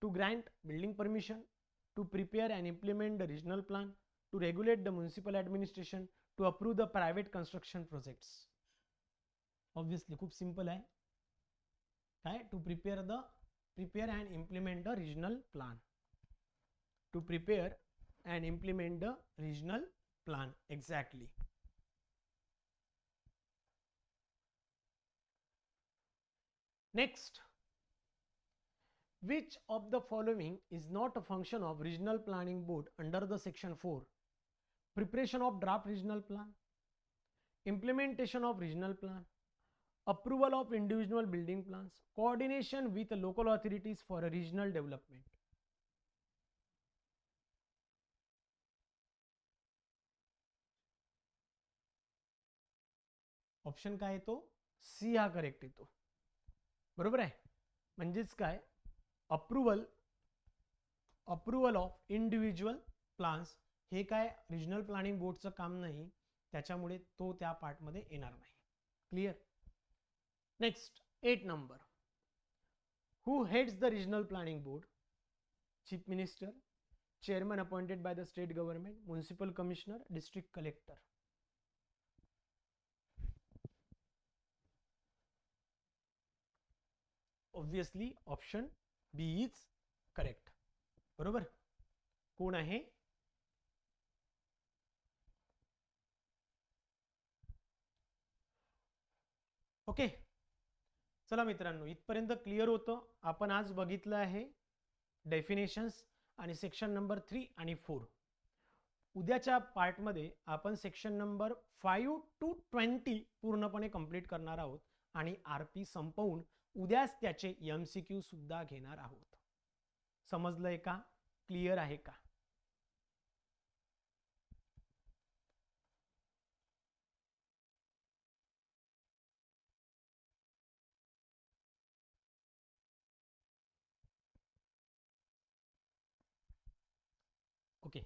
To grant building permission, to prepare and implement the regional plan, to regulate the municipal administration, to approve the private construction projects. Obviously खूप simple आहे. काय? To prepare and implement the regional plan. To prepare and implement the regional plan. Exactly. Next. Which of the following is not a function of regional planning board under the section 4? Preparation of draft regional plan, implementation of regional plan, approval of individual building plans, coordination with local authorities for a regional development. Option काय येतो? C हा correct येतो. बरोबर आहे? म्हणजेच काय, approval of individual plans हे काय रिजनल प्लॅनिंग बोर्डचं काम नाही, त्याच्यामुळे तो त्या पार्टमध्ये येणार नाही. Clear? Next 8 number. Who heads the regional planning board? Chief minister, chairman appointed by the state government, municipal commissioner, district collector. Obviously option B is correct. बरोबर? कोण आहे? ओके, चला मित्रांनो, इथपर्यंत क्लिअर होतं. आपण आज बघितलं आहे डेफिनेशन्स आणि सेक्शन नंबर 3 आणि 4. उद्याच्या पार्टमध्ये आपण सेक्शन नंबर 5 to 20 पूर्णपणे कंप्लीट करणार आहोत आणि RP संपवून उद्याच त्याचे MCQ सुद्धा घेणार आहोत. समजलंय का? क्लिअर आहे का? ओके,